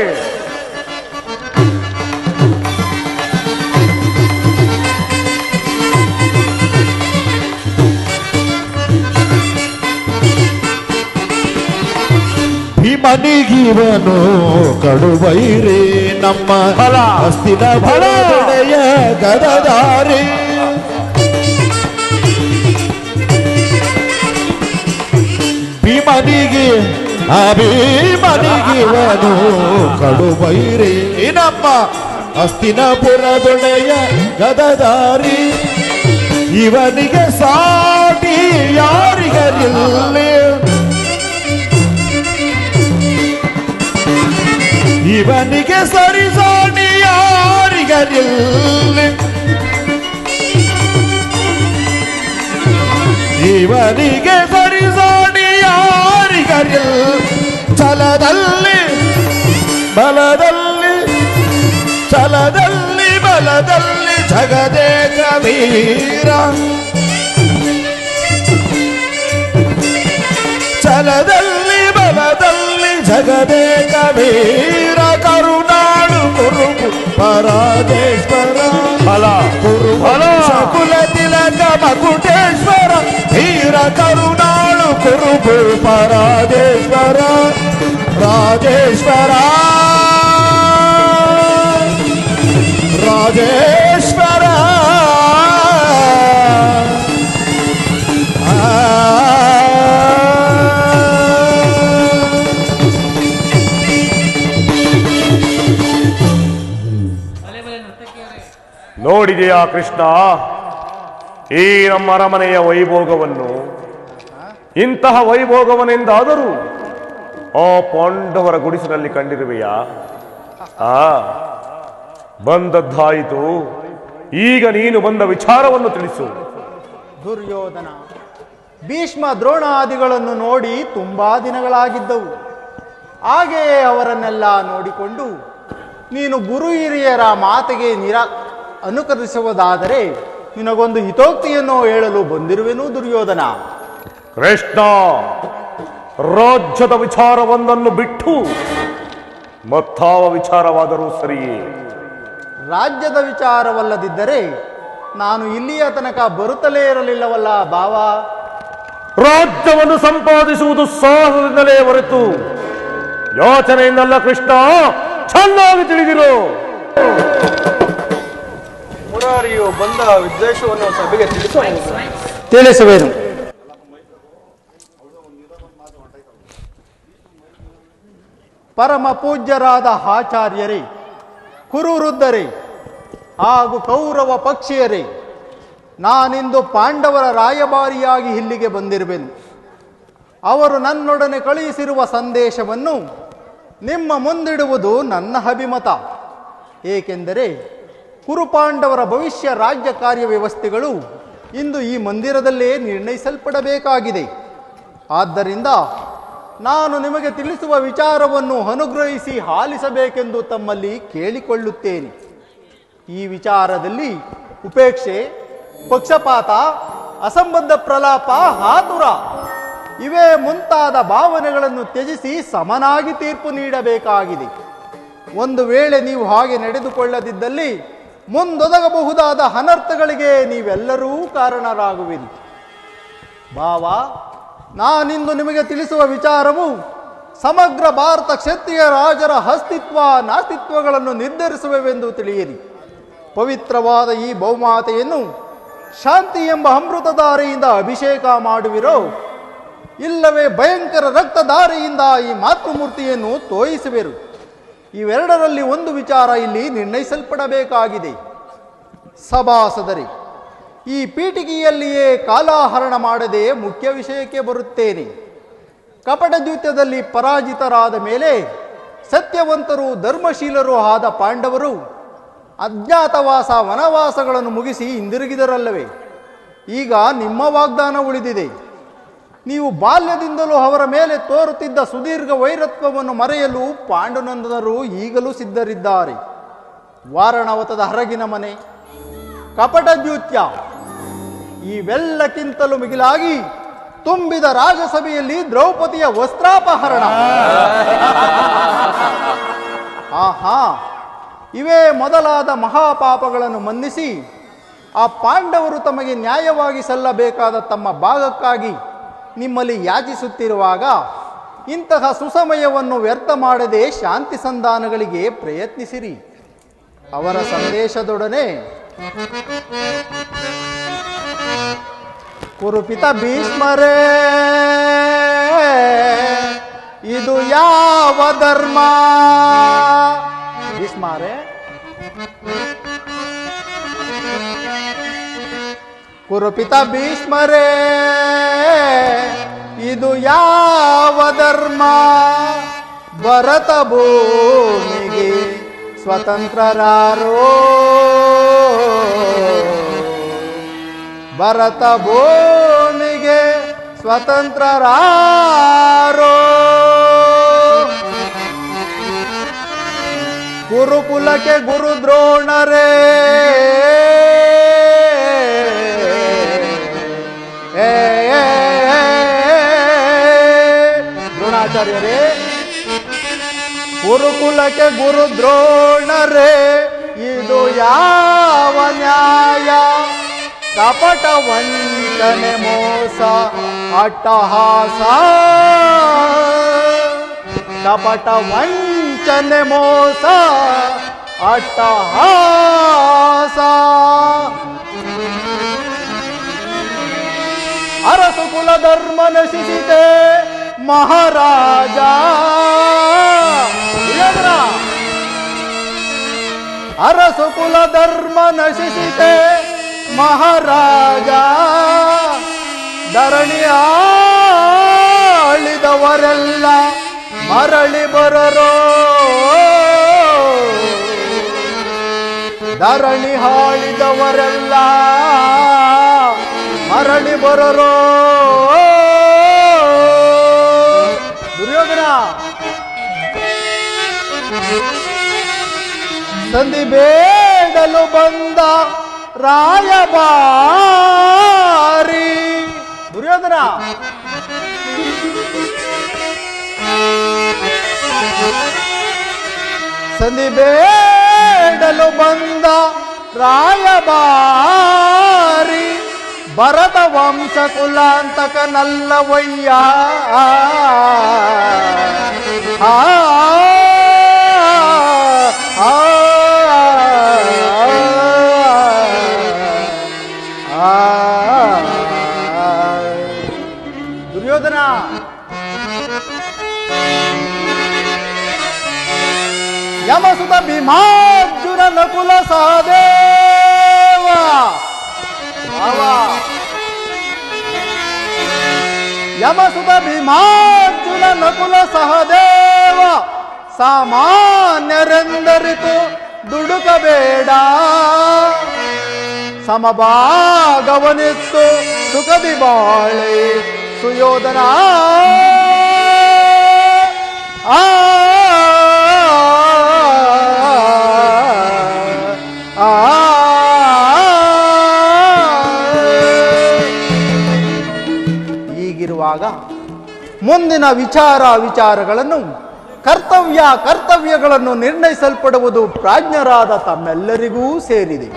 ಭೀಮನಿಗಿವನು ಕಡುಬೈರಿ ನಮ್ಮ ಹಸ್ತಿನ ಬಲದೊಡೆಯ ಗದದಾರಿ ಭೀಮನಿಗಿವನು ಕಡುಬೈರಿ ನಮ್ಮ ಹಸ್ತಿನಪುರದೊಡೆಯ ಗದದಾರಿ ಇವನಿಗೆ ಸಾಟಿ ಯಾರಿಗರಿಲ್ಲ ಇವನಿಗೆ ಸರಿಸಾಟಿ ಯಾರಿಗರಿಲ್ಲ ಇವನಿಗೆ ಸರಿಸಾಟಿ ಯಾರಿಗರಿಲ್ಲ ಛಲದಲ್ಲಿ ಬಲದಲ್ಲಿ ಛಲದಲ್ಲಿ ಬಲದಲ್ಲಿ ಜಗದೇಕ ವೀರ ಛಲದಲ್ಲಿ ಬಲದಲ್ಲಿ ಜಗದೇಕ ವೀರ ಕರುನಾಡು ಕುರುಬು ಪರಾಜೇಶ್ವರ ಕುಲ ತಿಲಕ ಮಕುಟೇಶ್ವರ ಧೀರ ಕರುನಾಡು ಕುರುಬು ಪರಾಜೇಶ್ವರ ರಾಜೇಶ್ವರ ರಾಜೇಶ್ವರ ನೋಡಿದೆಯಾ ಕೃಷ್ಣ ಈ ನಮ್ಮ ಅರಮನೆಯ ವೈಭೋಗವನ್ನು? ಇಂತಹ ವೈಭೋಗವನೆಂದಾದರೂ ಆ ಪಾಂಡವರ ಗುಡಿಸಿನಲ್ಲಿ ಕಂಡಿರುವೆಯಾ? ಬಂದದ್ದಾಯಿತು, ಈಗ ನೀನು ಬಂದ ವಿಚಾರವನ್ನು ತಿಳಿಸು. ದುರ್ಯೋಧನ, ಭೀಷ್ಮ ದ್ರೋಣಾದಿಗಳನ್ನು ನೋಡಿ ತುಂಬಾ ದಿನಗಳಾಗಿದ್ದವು. ಹಾಗೆಯೇ ಅವರನ್ನೆಲ್ಲ ನೋಡಿಕೊಂಡು ನೀನು ಗುರು ಹಿರಿಯರ ಮಾತಿಗೆ ಅನುಕರಿಸುವುದಾದರೆ ನಿನಗೊಂದು ಹಿತೋಕ್ತಿಯನ್ನು ಹೇಳಲು ಬಂದಿರುವೆನು ದುರ್ಯೋಧನ. ಕೃಷ್ಣ, ರಾಜ್ಯದ ವಿಚಾರವೊಂದನ್ನು ಬಿಟ್ಟು ಮತ್ತಾವ ವಿಚಾರವಾದರೂ ಸರಿಯೇ? ರಾಜ್ಯದ ವಿಚಾರವಲ್ಲದಿದ್ದರೆ ನಾನು ಇಲ್ಲಿಯ ತನಕ ಬರುತ್ತಲೇ ಇರಲಿಲ್ಲವಲ್ಲ ಭಾವ. ರಾಜ್ಯವನ್ನು ಸಂಪಾದಿಸುವುದು ಸಾಹಸದಿಂದಲೇ ಹೊರತು ಯೋಚನೆಯಿಂದಲ್ಲ ಕೃಷ್ಣ, ಚೆನ್ನಾಗಿ ತಿಳಿದಿರು. ಮುರಾರಿಯು ಬಂದ ಉದ್ದೇಶವನ್ನು ಸಭೆಗೆ ತಿಳಿಸುವೆನು. ಪರಮ ಪೂಜ್ಯರಾದ ಆಚಾರ್ಯರೇ, ಕುರುವೃದ್ಧರೇ ಹಾಗೂ ಕೌರವ ಪಕ್ಷಿಯರೇ, ನಾನಿಂದು ಪಾಂಡವರ ರಾಯಭಾರಿಯಾಗಿ ಇಲ್ಲಿಗೆ ಬಂದಿರುವೆನು. ಅವರು ನನ್ನೊಡನೆ ಕಳುಹಿಸಿರುವ ಸಂದೇಶವನ್ನು ನಿಮ್ಮ ಮುಂದಿಡುವುದು ನನ್ನ ಅಭಿಮತ. ಏಕೆಂದರೆ ಕುರುಪಾಂಡವರ ಭವಿಷ್ಯ ರಾಜ್ಯ ಕಾರ್ಯ ವ್ಯವಸ್ಥೆಗಳು ಇಂದು ಈ ಮಂದಿರದಲ್ಲೇ ನಿರ್ಣಯಿಸಲ್ಪಡಬೇಕಾಗಿದೆ. ಆದ್ದರಿಂದ ನಾನು ನಿಮಗೆ ತಿಳಿಸುವ ವಿಚಾರವನ್ನು ಅನುಗ್ರಹಿಸಿ ಆಲಿಸಬೇಕೆಂದು ತಮ್ಮಲ್ಲಿ ಕೇಳಿಕೊಳ್ಳುತ್ತೇನೆ. ಈ ವಿಚಾರದಲ್ಲಿ ಉಪೇಕ್ಷೆ, ಪಕ್ಷಪಾತ, ಅಸಂಬದ್ಧ ಪ್ರಲಾಪ, ಆತುರ ಇವೇ ಮುಂತಾದ ಭಾವನೆಗಳನ್ನು ತ್ಯಜಿಸಿ ಸಮನಾಗಿ ತೀರ್ಪು ನೀಡಬೇಕಾಗಿದೆ. ಒಂದು ವೇಳೆ ನೀವು ಹಾಗೆ ನಡೆದುಕೊಳ್ಳದಿದ್ದಲ್ಲಿ ಮುಂದೊದಗಬಹುದಾದ ಅನರ್ಥಗಳಿಗೆ ನೀವೆಲ್ಲರೂ ಕಾರಣರಾಗುವಿರಿ. ಭಾವ, ನಾನಿಂದು ನಿಮಗೆ ತಿಳಿಸುವ ವಿಚಾರವು ಸಮಗ್ರ ಭಾರತ ಕ್ಷತ್ರಿಯ ರಾಜರ ಅಸ್ತಿತ್ವ ನಾಸ್ತಿತ್ವಗಳನ್ನು ನಿರ್ಧರಿಸುವೆವೆಂದು ತಿಳಿಯಿರಿ. ಪವಿತ್ರವಾದ ಈ ಬಹುಮಾತೆಯನ್ನು ಶಾಂತಿ ಎಂಬ ಅಮೃತಧಾರೆಯಿಂದ ಅಭಿಷೇಕ ಮಾಡುವಿರೋ, ಇಲ್ಲವೇ ಭಯಂಕರ ರಕ್ತಧಾರೆಯಿಂದ ಈ ಮಾತೃಮೂರ್ತಿಯನ್ನು ತೋಯಿಸುವೆರು. ಇವೆರಡರಲ್ಲಿ ಒಂದು ವಿಚಾರ ಇಲ್ಲಿ ನಿರ್ಣಯಿಸಲ್ಪಡಬೇಕಾಗಿದೆ. ಸಭಾಸದರೇ, ಈ ಪೀಠಿಕೆಯಲ್ಲಿಯೇ ಕಾಲಾಹರಣ ಮಾಡದೆ ಮುಖ್ಯ ವಿಷಯಕ್ಕೆ ಬರುತ್ತೇನೆ. ಕಪಟ ದ್ಯೂತ್ಯದಲ್ಲಿ ಪರಾಜಿತರಾದ ಮೇಲೆ ಸತ್ಯವಂತರು ಧರ್ಮಶೀಲರೂ ಆದ ಪಾಂಡವರು ಅಜ್ಞಾತವಾಸ ವನವಾಸಗಳನ್ನು ಮುಗಿಸಿ ಹಿಂದಿರುಗಿದರಲ್ಲವೇ? ಈಗ ನಿಮ್ಮ ವಾಗ್ದಾನ ಉಳಿದಿದೆ. ನೀವು ಬಾಲ್ಯದಿಂದಲೂ ಅವರ ಮೇಲೆ ತೋರುತ್ತಿದ್ದ ಸುದೀರ್ಘ ವೈರತ್ವವನ್ನು ಮರೆಯಲು ಪಾಂಡುನಂದನರು ಈಗಲೂ ಸಿದ್ಧರಿದ್ದಾರೆ. ವಾರಣವತದ ಹರಗಿನ ಮನೆ, ಕಪಟ ದ್ಯೂತ್ಯ ಇವೆಲ್ಲಕ್ಕಿಂತಲೂ ಮಿಗಿಲಾಗಿ ತುಂಬಿದ ರಾಜಸಭೆಯಲ್ಲಿ ದ್ರೌಪದಿಯ ವಸ್ತ್ರಾಪಹರಣ, ಆಹಾ, ಇವೇ ಮೊದಲಾದ ಮಹಾಪಾಪಗಳನ್ನು ಮನ್ನಿಸಿ ಆ ಪಾಂಡವರು ತಮಗೆ ನ್ಯಾಯವಾಗಿ ಸಲ್ಲಬೇಕಾದ ತಮ್ಮ ಭಾಗಕ್ಕಾಗಿ ನಿಮ್ಮಲ್ಲಿ ಯಾಚಿಸುತ್ತಿರುವಾಗ ಇಂತಹ ಸುಸಮಯವನ್ನು ವ್ಯರ್ಥ ಮಾಡದೆ ಶಾಂತಿ ಸಂಧಾನಗಳಿಗೆ ಪ್ರಯತ್ನಿಸಿರಿ. ಅವರ ಸಂದೇಶದೊಡನೆ ಕುರುಪಿತ ಭೀಷ್ಮರೇ, ಇದು ಯಾವ ಧರ್ಮ? ಭೀಷ್ಮರೇ, ಕುರುಪಿತ ಭೀಷ್ಮರೇ, ಇದು ಯಾವ ಧರ್ಮ? ಭರತ ಭೂಮಿಗೆ ಸ್ವತಂತ್ರರಾರೋ, ಭರತ ಭೂಮಿಗೆ ಸ್ವತಂತ್ರರಾರೋ, ಗುರುಕುಲಕ್ಕೆ ಗುರು ದ್ರೋಣರೇ, ದ್ರೋಣಾಚಾರ್ಯರೇ, ಗುರುಕುಲಕ್ಕೆ ಗುರು ದ್ರೋಣರೇ, ಇದು ಯಾವ ನ್ಯಾಯ? ಕಪಟ ವಂಚನೆ ಮೋಸ ಅಟ್ಟಹಾಸ, ಕಪಟ ವಂಚನೆ ಮೋಸ ಅಟ್ಟಹಾಸ. ಅರಸು ಕುಲ ಧರ್ಮ ನಶಿಸಿತೆ ಮಹಾರಾಜ, ಅರಸು ಕುಲ ಧರ್ಮ ನಶಿಸಿತೆ ಮಹಾರಾಜ, ಧರಣಿ ಆಳಿದವರೆಲ್ಲ ಮರಳಿ ಬರರೋ, ಧರಣಿ ಆಳಿದವರೆಲ್ಲ ಮರಳಿ ಬರರೋ. ದುರ್ಯೋಧನ, ಸಂಧಿ ಬೇಡಲು ಬಂದ ರಾಯಭಾರಿ. ದುರ್ಯೋಧನ, ಸಂಧಿ ಬೇಡಲು ಬಂದ ರಾಯಭಾರಿ, ಭರತ ವಂಶ ಕುಲಾಂತಕನಲ್ಲವಯ್ಯ. ದುರ್ಯೋಧನ, ಯಮಸುತ ಭೀಮಾರ್ಜುನ ನಕುಲ ಸಹದೇವ, ಯಮಸುತ ಭೀಮಾರ್ಜುನ ನಕುಲ ಸಹದೇವ, ಸಾಮಾನ್ಯರೆಂದರಿತು ದುಡುಕಬೇಡ, ಸಮಭಾಗವನಿತ್ತು ಸುಖದಿ ಬಾಳೆ ಸುಯೋಧನ. ಹೀಗಿರುವಾಗ ಮುಂದಿನ ವಿಚಾರಗಳನ್ನು ಕರ್ತವ್ಯಗಳನ್ನು ನಿರ್ಣಯಿಸಲ್ಪಡುವುದು ಪ್ರಾಜ್ಞರಾದ ತಮ್ಮೆಲ್ಲರಿಗೂ ಸೇರಿದೆ.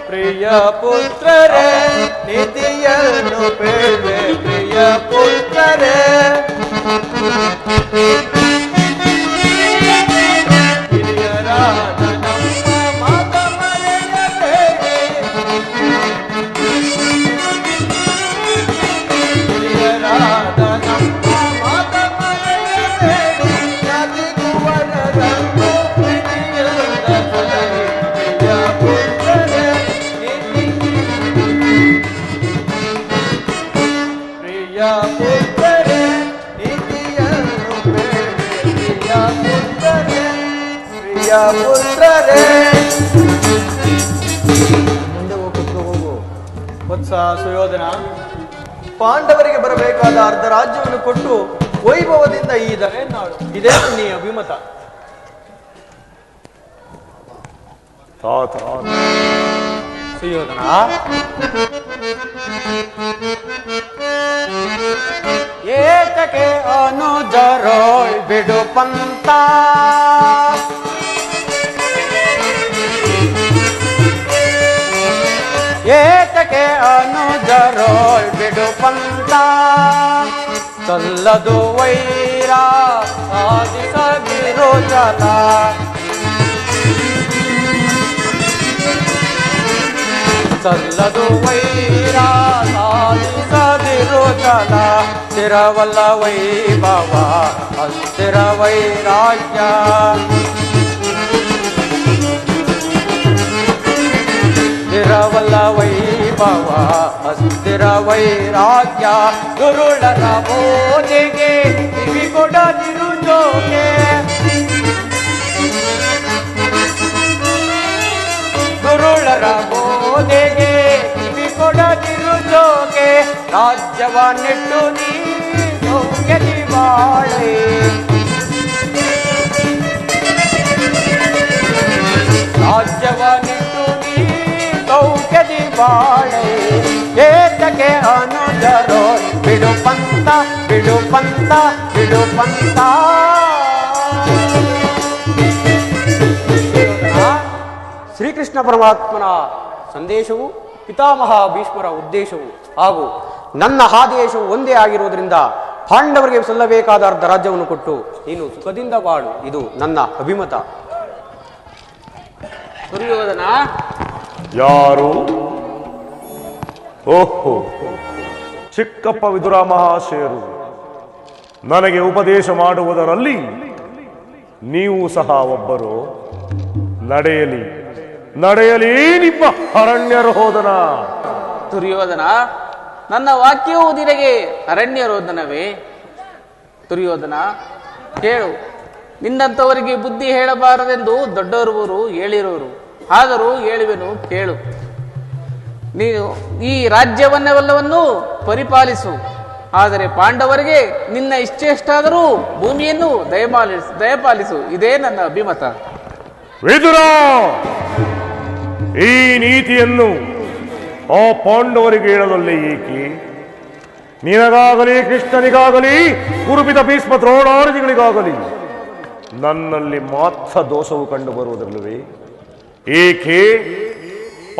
ಪ್ರಿಯ ಪುತ್ರರೇ, ನಿಧಿಯನ್ನು ಬೇಡ್ವೆ ಪ್ರಿಯ ಪುತ್ರರೇ. ಹಿರಿಯರಾದ ನಮ್ಮ ಮಾತ ಮರೆಯಬೇಡಿ, ಹಿರಿಯರಾದ ನಮ್ಮ ಮಾತ ಮರೆಯಬೇಡಿ. ಜಾತಿ ಕುವರರನ್ನು ಪ್ರೀತಿಯಿಂದ ಸಲಹಿ ಪ್ರಿಯ ಪುತ್ರರೇ. ಪ್ರಿಯ ಪುತ್ರರೇ, ನೀತಿಯನ್ನು ಬೇಡಿ ಪ್ರಿಯ ಪುತ್ರರೇ, ಪ್ರಿಯ ಪುತ್ರರೇ. ಮುಂದೆ ಹೋಗು. ವತ್ಸ ಸುಯೋಧನ, ಪಾಂಡವರಿಗೆ ಬರಬೇಕಾದ ಅರ್ಧ ರಾಜ್ಯವನ್ನು ಕೊಟ್ಟು ವೈಭವದಿಂದ ಈ ನಾಡು ಇದೇ ನೀ ಅಭಿಮತ. ಸುಯೋಧನ, ಏತಕ್ಕೆ ಅನುಜರೋಳ್ ಬಿಡು ಪಂತ, ಏತಕ್ಕೆ ಅನುಜರೋಳ್ ಬಿಡು ಪಂತ, ಸಲ್ಲದು ವೈರ ಸಾಧಿಸದಿರೋ ಜಲ, ಸಲ್ಲದು ವೈರ ಸಾಧಿಸದಿರೋ ಜಲ. ಸ್ಥಿರವಲ್ಲ ವೈಭವ ಅಸ್ಥಿರ ವೈರಾಗ್ಯ, ಸ್ಥಿರವಲ್ಲ ವೈಭವ ಅಸ್ಥಿರ ವೈರಾಗ್ಯ. ಗುರುಳರ ಬೋಧೆಗೆ ಕಿವಿ ಕೊಡದಿರು ಜೋಕೆ, ಗುರುಳರ ಬೋಧೆಗೆ ಕಿವಿ ಕೊಡದಿರು ಜೋಕೆ. ರಾಜ್ಯವನ್ನಿಟ್ಟು ನೀ ಸೌಖ್ಯದಿ ಬಾಳೆ, ರಾಜ್ಯವನ್ನಿಟ್ಟು ನೀ ಸೌಖ್ಯದಿ ಬಾಳೆ. ಏತಕ್ಕೆ ಅನುಜರೋ ಬಿಡು ಪಂತ, ಬಿಡು ಪಂತ, ಬಿಡು ಪಂತ. ಶ್ರೀಕೃಷ್ಣ ಪರಮಾತ್ಮನ ಸಂದೇಶವು, ಪಿತಾಮಹ ಭೀಷ್ಮರ ಉದ್ದೇಶವು ಹಾಗೂ ನನ್ನ ಆದೇಶವು ಒಂದೇ ಆಗಿರುವುದರಿಂದ ಪಾಂಡವರಿಗೆ ಸಲ್ಲಬೇಕಾದ ಅರ್ಧ ರಾಜ್ಯವನ್ನು ಕೊಟ್ಟು ನೀನು ಸುಖದಿಂದ ಬಾಳು, ಇದು ನನ್ನ ಅಭಿಮತ. ದುರ್ಯೋಧನ, ಯಾರು? ಓಹೋ, ಚಿಕ್ಕಪ್ಪ ವಿದುರ ಮಹಾಶಯರು ನನಗೆ ಉಪದೇಶ ಮಾಡುವುದರಲ್ಲಿ ನೀವು ಸಹ ಒಬ್ಬರು. ನಡೆಯಲಿ ನಡೆಯಲಿ ನಿಮ್ಮ ಅರಣ್ಯರೋಧನ. ದುರ್ಯೋಧನ, ನನ್ನ ವಾಕ್ಯವು ನಿನಗೆ ಅರಣ್ಯರೋಧನವೇ? ದುರ್ಯೋಧನ, ಕೇಳು, ನಿನ್ನಂಥವರಿಗೆ ಬುದ್ಧಿ ಹೇಳಬಾರದೆಂದು ದೊಡ್ಡವರು ಹೇಳಿರುವರು, ಆದರೂ ಹೇಳುವೆನು ಕೇಳು. ನೀನು ಈ ರಾಜ್ಯವನ್ನೆಲ್ಲವನ್ನು ಪರಿಪಾಲಿಸು, ಆದರೆ ಪಾಂಡವರಿಗೆ ನಿನ್ನ ಇಷ್ಟೆಷ್ಟಾದರೂ ಭೂಮಿಯನ್ನು ದಯಪಾಲಿಸು, ಇದೇ ನನ್ನ ಅಭಿಮತ. ವಿದುರ, ಈ ನೀತಿಯನ್ನು ಆ ಪಾಂಡವರಿಗೆ ಹೇಳಲೊಲ್ಲೆ ಏಕೆ? ನಿನಗಾಗಲಿ, ಕೃಷ್ಣನಿಗಾಗಲಿ, ಕುರುಪಿತ ಭೀಷ್ಮ ದ್ರೋಣಾರ್ಜಿಗಳಿಗಾಗಲಿ ನನ್ನಲ್ಲಿ ಮಾತ್ರ ದೋಷವು ಕಂಡು ಬರುವುದಿಲ್ಲವೇ? ಏಕೆ?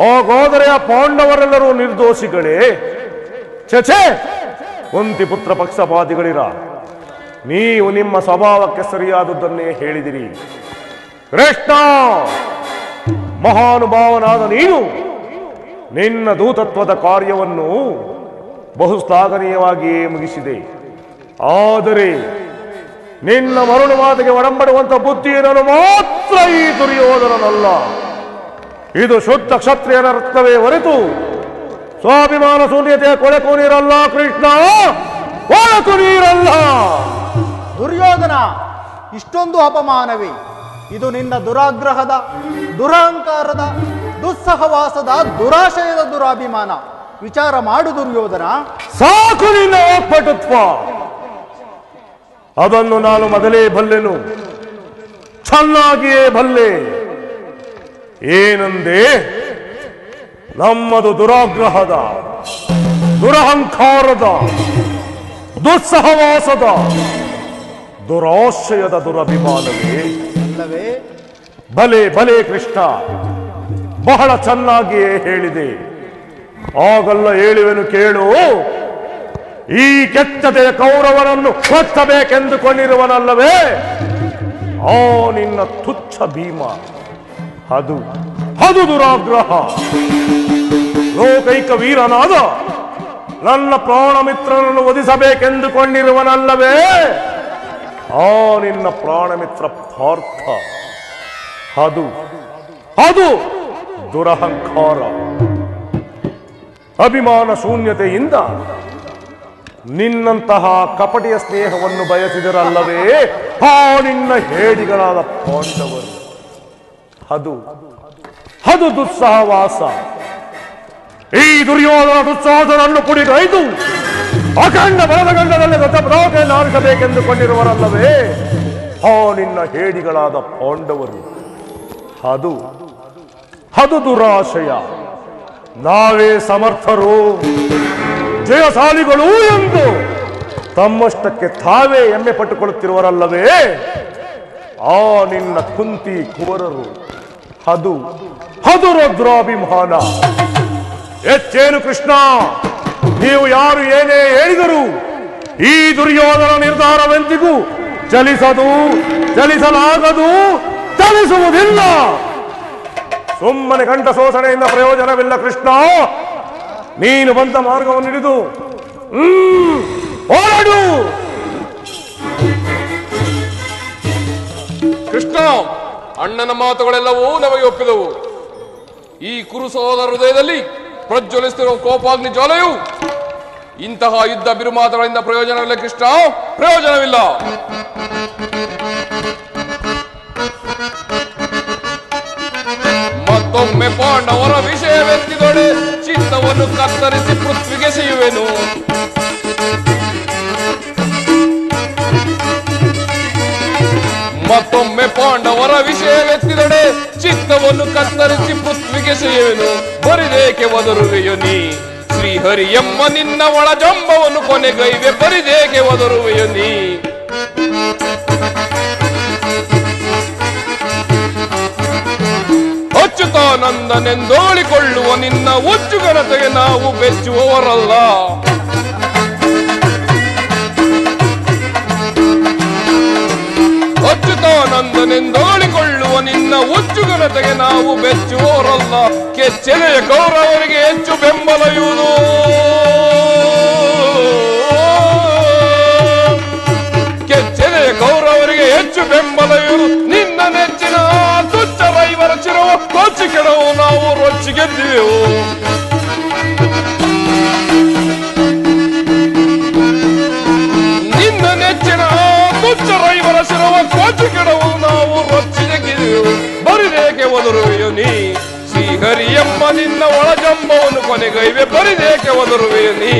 ಹಾಗಾದರೆ ಆ ಪಾಂಡವರೆಲ್ಲರೂ ನಿರ್ದೋಷಿಗಳೇ? ಚಚೆ, ಕುಂತಿ ಪುತ್ರ ಪಕ್ಷಪಾತಿಗಳಿರ. ನೀವು ನಿಮ್ಮ ಸ್ವಭಾವಕ್ಕೆ ಸರಿಯಾದದ್ದನ್ನೇ ಹೇಳಿದಿರಿ. ಕೃಷ್ಣ, ಮಹಾನುಭಾವನಾದ ನೀನು ನಿನ್ನ ದೂತತ್ವದ ಕಾರ್ಯವನ್ನು ಬಹು ಶ್ಲಾಘನೀಯವಾಗಿಯೇ ಮುಗಿಸಿದೆ. ಆದರೆ ನಿನ್ನ ಮರುಳು ಮಾತಿಗೆ ಒಡಂಬಡುವಂತ ಬುದ್ಧಿ ಇರಲು ಮಾತ್ರ ಈ ದುರ್ಯೋಧನನಲ್ಲ. ಇದು ಶುದ್ಧ ಕ್ಷತ್ರಿಯರ ರಕ್ತವೇ ಹೊರತು ಸ್ವಾಭಿಮಾನ ಶೂನ್ಯತೆಯ ಕೊಳಕು ನೀರಲ್ಲ ಕೃಷ್ಣ, ಕೊಳಕು ನೀರಲ್ಲ. ದುರ್ಯೋಧನ, ಇಷ್ಟೊಂದು ಅಪಮಾನವೇ? ಇದು ನಿನ್ನ ದುರಾಗ್ರಹದ, ದುರಹಂಕಾರದ, ದುಸ್ಸಹವಾಸದ, ದುರಾಶಯದ ದುರಾಭಿಮಾನ. ವಿಚಾರ ಮಾಡು ದುರ್ಯೋಧನ. ಸಾಕು ನಿನ್ನ ಒಪ್ಪಟುತ್ವ. ಅದನ್ನು ನಾನು ಮೊದಲೇ ಬಲ್ಲೆನು, ಚೆನ್ನಾಗಿಯೇ ಬಲ್ಲೆ. ಏನಂದೆ? ನಮ್ಮದು ದುರಾಗ್ರಹದ, ದುರಹಂಕಾರದ, ದುಸ್ಸಹವಾಸದ, ದುರಾಶಯದ ದುರಭಿಮಾನವೇ ಅಲ್ಲವೇ? ಬಲೆ ಬಲೆ ಕೃಷ್ಣ, ಬಹಳ ಚೆನ್ನಾಗಿಯೇ ಹೇಳಿದೆ. ಆಗಲ್ಲ ಹೇಳುವೆನು ಕೇಳು. ಈ ಕೆಚ್ಚತೆಯ ಕೌರವನನ್ನು ಕೊಚ್ಚಬೇಕೆಂದುಕೊಂಡಿರುವನಲ್ಲವೇ ಆ ನಿನ್ನ ತುಚ್ಛ ಭೀಮ. ಅದು ಅದು ದುರಾಗ್ರಹ. ಲೋಕೈಕ ವೀರನಾದ ನನ್ನ ಪ್ರಾಣ ಮಿತ್ರನನ್ನು ವಧಿಸಬೇಕೆಂದುಕೊಂಡಿರುವನಲ್ಲವೇ ಆ ನಿನ್ನ ಪ್ರಾಣಮಿತ್ರ ಪಾರ್ಥ. ಅದು ಅದು ದುರಹಂಕಾರ. ಅಭಿಮಾನ ಶೂನ್ಯತೆಯಿಂದ ನಿನ್ನಂತಹ ಕಪಟಿಯ ಸ್ನೇಹವನ್ನು ಬಯಸಿದರಲ್ಲವೇ ಆ ನಿನ್ನ ಹೇಡಿಗಳಾದ ಪಾಂಡವರು. ಅದು ಅದು ದುಸ್ಸಹವಾಸ. ಈ ದುರ್ಯೋಧನ ದುಸ್ಸಾಹಸನನ್ನು ಕುಡಿಗೈದು ಅಖಂಡ ಬಲದ ಗಂಡದಲ್ಲಿ ರಥಪ್ರಾಕೆಯನ್ನು ಆರಿಸಬೇಕೆಂದುಕೊಂಡಿರುವರಲ್ಲವೇ ಆ ನಿನ್ನ ಹೇಡಿಗಳಾದ ಪಾಂಡವರು. ಅದು ಅದು ದುರಾಶಯ. ನಾವೇ ಸಮರ್ಥರು, ಜಯಶಾಲಿಗಳು ಎಂದು ತಮ್ಮಷ್ಟಕ್ಕೆ ತಾವೇ ಹೆಮ್ಮೆ ಪಟ್ಟುಕೊಳ್ಳುತ್ತಿರುವರಲ್ಲವೇ ಆ ನಿನ್ನ ಕುಂತಿ ಕುವರರು. ಅದು ಅದು ರುದ್ರಾಭಿಮಾನ. ಹೆಚ್ಚೇನು ಕೃಷ್ಣ, ನೀವು ಯಾರು ಏನೇ ಹೇಳಿದರು ಈ ದುರ್ಯೋಧನ ನಿರ್ಧಾರವೆಂದಿಗೂ ಚಲಿಸದು, ಚಲಿಸಲಾಗದು, ಚಲಿಸುವುದಿಲ್ಲ. ಸುಮ್ಮನೆ ಕಂಠ ಶೋಷಣೆಯಿಂದ ಪ್ರಯೋಜನವಿಲ್ಲ ಕೃಷ್ಣ. ನೀನು ಬಂದ ಮಾರ್ಗವನ್ನು ಹಿಡಿದು ಹೊರಡು. ಕೃಷ್ಣ, ಅಣ್ಣನ ಮಾತುಗಳೆಲ್ಲವೂ ನಮಗೆ ಒಪ್ಪಿದವು. ಈ ಕುರು ಸಹೋದರ ಹೃದಯದಲ್ಲಿ ಪ್ರಜ್ವಲಿಸುತ್ತಿರುವ ಕೋಪಾಗ್ನಿ ಜ್ವಾಲೆಯು ಇಂತಹ ಯುದ್ಧ ಬಿರುಮಾತುಗಳಿಂದ ಪ್ರಯೋಜನವಿಲ್ಲ ಕೃಷ್ಣ, ಪ್ರಯೋಜನವಿಲ್ಲ. ಮತ್ತೊಮ್ಮೆ ಪಾಂಡವರ ವಿಷಯವೆತ್ತಿದೊಡೆ ಚಿತ್ತವನ್ನು ಕತ್ತರಿಸಿ ಪೃಥ್ವಿಗೆ ಸಿಯುವೆನು. ಮತ್ತೊಮ್ಮೆ ಪಾಂಡವರ ವಿಷಯವೆತ್ತಿದೊಡೆ ಚಿತ್ತವನ್ನು ಕತ್ತರಿಸಿ ಪೃಥ್ವಿಗೆ ಸಿಯುವೆನು. ಬರಿದೇಕೆ ಒದರುವೆಯೋ ನೀ ಶ್ರೀಹರಿಯಮ್ಮ ನಿನ್ನ ಒಳ ಜಂಬವನ್ನು ಕೊನೆಗೈವೆ. ಬರಿದೇಕೆ ಒದರುವೆಯೋ ನೀ. ಅಚ್ಯುತಾನಂದನೆಂದೋಳಿಕೊಳ್ಳುವ ನಿನ್ನ ಹುಚ್ಚುಗನತೆಗೆ ನಾವು ಬೆಚ್ಚುವವರಲ್ಲ. ಅಚ್ಯುತಾನಂದನೆಂದೋಳಿಕೊಳ್ಳುವ ನಿನ್ನ ಹುಚ್ಚುಗನತೆಗೆ ನಾವು ಬೆಚ್ಚುವವರಲ್ಲ. ಕೆಚ್ಚೆದೆಯ ಕೌರವರಿಗೆ ಹೆಚ್ಚು ಬೆಂಬಲ ಇರುವುದು. ಕೆಚ್ಚೆದೆಯ ಕೌರವರಿಗೆ ಹೆಚ್ಚು ಬೆಂಬಲ ಇರುವುದು. ನಿನ್ನ ನೆಚ್ಚಿನ ತುಚ್ಛ ರೈವರ ಚಿರವ ಕೊಚ್ಚಿ ಕೆಡವು ನಾವು ರೊಚ್ಚಿ ಗೆದ್ದಿವೆವು. ನಿನ್ನ ನೆಚ್ಚಿನ ತುಚ್ಛ ರೈವರ ಶಿರವ ಕೊಚ್ಚಿ ಕೆಡವು ನಾವು ರೊಚ್ಚಿ ಗೆದ್ದಿವೆವು. ಬರಿದೇಕೆ ಒದರುವೆಯೋ ನೀ ಶ್ರೀಹರಿಯಮ್ಮ ನಿನ್ನ ಒಳಜಂಬವನ್ನು ಕೊನೆಗೈವೆ. ಬರಿದೇಕೆ ಒದರುವೆಯೋ ನೀ.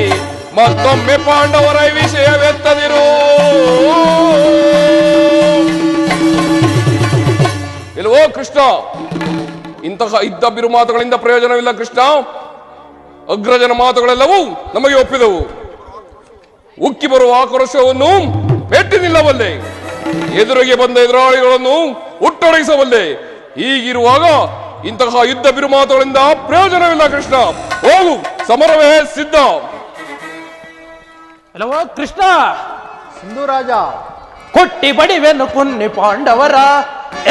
ಮತ್ತೊಮ್ಮೆ ಪಾಂಡವರ ವಿಷಯವೆತ್ತದಿರು. ಇಲ್ವೋ ಕೃಷ್ಣ, ಇಂತಹ ಇದ್ದ ಬಿರು ಮಾತುಗಳಿಂದ ಪ್ರಯೋಜನವಿಲ್ಲ ಕೃಷ್ಣ. ಅಗ್ರಜನ ಮಾತುಗಳೆಲ್ಲವೂ ನಮಗೆ ಒಪ್ಪಿದವು. ಉಕ್ಕಿ ಬರುವ ಆಕ್ರೋಶವನ್ನು ಮೆಟ್ಟಿ ನಿಲ್ಲಬಲ್ಲೆ. ಎದುರಿಗೆ ಬಂದ ಎದುರಾಳಿಗಳನ್ನು ಹುಟ್ಟೊಡಗಿಸಬಲ್ಲೆ. ಹೀಗಿರುವಾಗ ಇಂತಹ ಯುದ್ಧ ಬಿರು ಮಾತುಗಳಿಂದ ಪ್ರಯೋಜನವಿಲ್ಲ ಕೃಷ್ಣ. ಹೋಗು, ಸಮರವೇ ಸಿದ್ಧ. ಅಲ್ಲವೋ ಕೃಷ್ಣ, ಸಿಂಧುರಾಜ, ಕೊಟ್ಟಿ ಬಡಿವೆನು ಕುನ್ನಿ ಪಾಂಡವರ.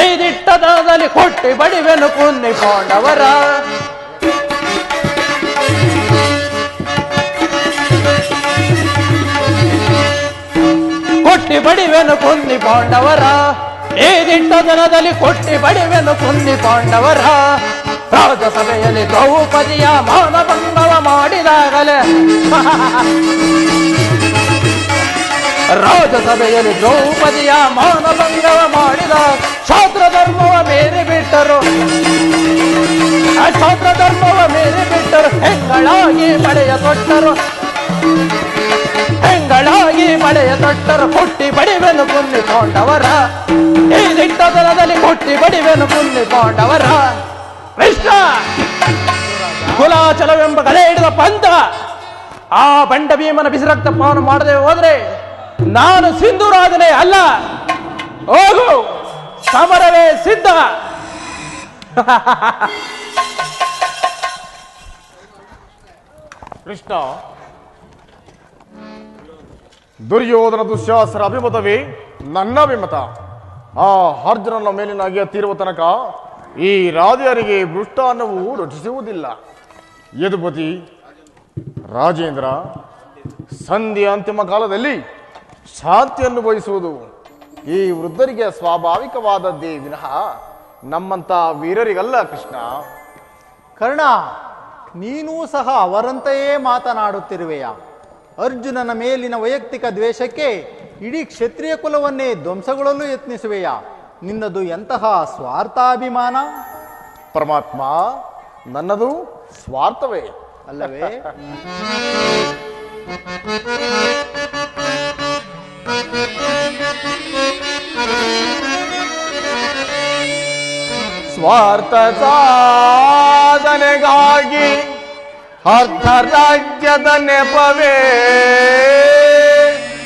ಐದಿಟ್ಟದಲ್ಲಿ ಕೊಟ್ಟಿ ಬಡಿವೆನು ಕುನ್ನಿ ಪಾಂಡವರ. ಕೊಟ್ಟಿ ಕೊಟ್ಟಿ ಬಡಿವೆನು ಕುನ್ನಿ ಪಾಂಡವರ ಈ ದಿಟ್ಟ ದಿನದಲ್ಲಿ ಕೊಟ್ಟಿ ಬಡಿವೆನು ಕುನ್ನಿ ಪಾಂಡವರ ರಾಜಸಭೆಯಲ್ಲಿ ದ್ರೌಪದಿಯ ಮಾನಭಂಗವ ಮಾಡಿದಾಗಲೇ ರಾಜಸಭೆಯಲ್ಲಿ ದ್ರೌಪದಿಯ ಮಾನಭಂಗವ ಮಾಡಿದ ಕ್ಷಾತ್ರ ಧರ್ಮವ ಮೇರೆ ಬಿಟ್ಟರು ಕ್ಷಾತ್ರ ಧರ್ಮವ ಮೇರೆ ಬಿಟ್ಟರು ಹೆಂಗಳಾಗಿ ಬಳೆಯ ತೊಟ್ಟರು ಹೆಂಗಳಾಗಿ ಬಳೆಯ ತೊಟ್ಟರು ಕೊಟ್ಟಿ ಬಡಿವೆನು ಕುನ್ನಿ ಪಾಂಡವರ ಈ ದಿಟ್ಟ ದಿನದಲ್ಲಿ ಕೊಟ್ಟಿ ಬಡಿವೆನು ಕುನ್ನಿ ಪಾಂಡವರ ಕೃಷ್ಣ ಕುಲಾಚಲವೆಂಬ ಗಳೆ ಹಿಡಿದ ಪಂಥ ಆ ಬಂಡ ಭೀಮನ ಬಿಸಿರಕ್ತಪಾನ ಮಾಡದೆ ಹೋದ್ರೆ ನಾನು ಸಿಂಧೂರಾಜನೇ ಅಲ್ಲ. ಹೋಗು, ಸಮರವೇ ಸಿದ್ಧ. ಕೃಷ್ಣ, ದುರ್ಯೋಧನ ದುಶ್ಯಾಸರ ಅಭಿಮತವೇ ನನ್ನ ಅಭಿಮತ. ಆ ಅರ್ಜುನನ ಮೇಲಿನಾಗಿಯ ತೀರುವ ತನಕ ಈ ರಾಜರಿಗೆ ಮೃಷ್ಟಾನ್ನವು ರಚಿಸುವುದಿಲ್ಲ. ಯದುಪತಿ ರಾಜೇಂದ್ರ, ಸಂಧಿಯ ಅಂತಿಮ ಕಾಲದಲ್ಲಿ ಶಾಂತಿಯನ್ನು ಬಯಸುವುದು ಈ ವೃದ್ಧರಿಗೆ ಸ್ವಾಭಾವಿಕವಾದದ್ದೇ ವಿನಃ ನಮ್ಮಂತ ವೀರರಿಗಲ್ಲ. ಕೃಷ್ಣ, ಕರ್ಣ, ನೀನೂ ಸಹ ಅವರಂತೆಯೇ ಮಾತನಾಡುತ್ತಿರುವೆಯ. ಅರ್ಜುನನ ಮೇಲಿನ ವೈಯಕ್ತಿಕ ದ್ವೇಷಕ್ಕೆ ಇಡೀ ಕ್ಷತ್ರಿಯ ಕುಲವನ್ನೇ ಧ್ವಂಸಗೊಳ್ಳಲು ಯತ್ನಿಸುವೆಯ. ನಿನ್ನದು ಎಂತಹ ಸ್ವಾರ್ಥಾಭಿಮಾನ. ಪರಮಾತ್ಮ, ನನ್ನದು ಸ್ವಾರ್ಥವೇ ಅಲ್ಲವೇ? ಸ್ವಾರ್ಥ ಸಾಧನೆಗಾಗಿ ಅರ್ಧ ರಾಜ್ಯದ ನೆಪವೇ.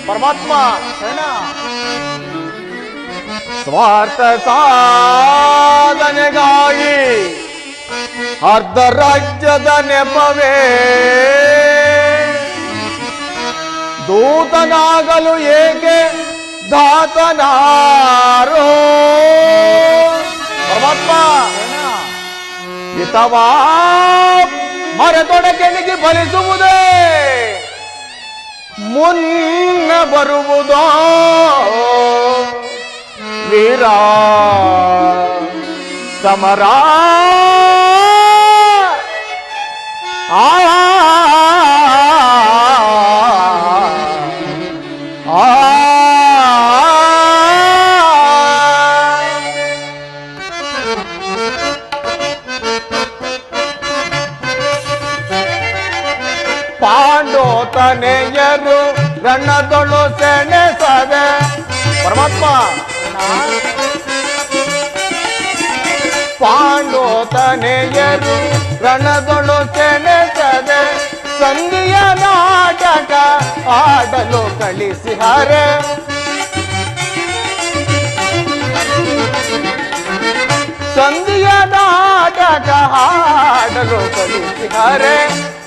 ಪರಮಾತ್ಮ, ಸ್ವಾರ್ಥ ಸಾಧನೆಗಾಗಿ ಅರ್ಧ ರಾಜ್ಯದ ನೆಪವೇ. ದೂತನಾಗಲು ಏಕೆ ದಾತನಾರೋ. ಪರಮಾತ್ಮ, ಹಿತವಾ ಮರೆತೊಡಕೆನಿಗೆ ಫಲಿಸುವುದೇ ಮುನ್ನ ಬರುವುದೋ. ವೀರ ಸಮರ ಆ ಪಾಂಡೋತನೆಯರು ರಣದೊಳು ಸೆಣಸದೆ. ಪರಮಾತ್ಮ, ಪಾಂಡೋತನೆಯರು ರಣದೊಳು ಸೆಣಸದೆ ಸಂಧಿಯ ನಾಟಕ ಆಡಲು ಕಳಿಸಿಹರೆ. ಸಂಧಿಯ ನಾಟಕ ಆಡಲು ಕಳಿಸಿಹರೆ.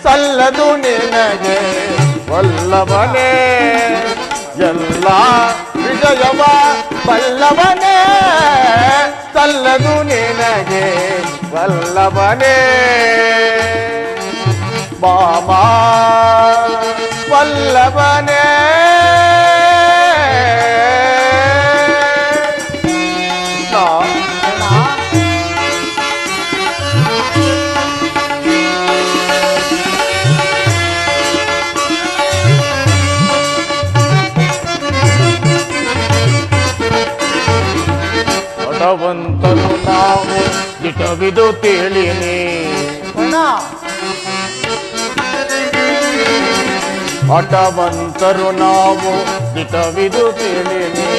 ಸಲ್ಲದು ನಿನಗೆ ವಲ್ಲಭನೇ ಎಲ್ಲ ವಿಜಯವ ಬಲ್ಲವನೇ. ಸಲ್ಲದು ನಿನಗೆ ವಲ್ಲಭನೇ ಬಾಮಾ ವಲ್ಲಭನೇ. ಹಠವಂತರು ನಾವು ದಿಟವಿದು ತಿಳಿನಿ. ಹಠವಂತರು ನಾವು ದಿಟವಿದು ತಿಳಿನಿ.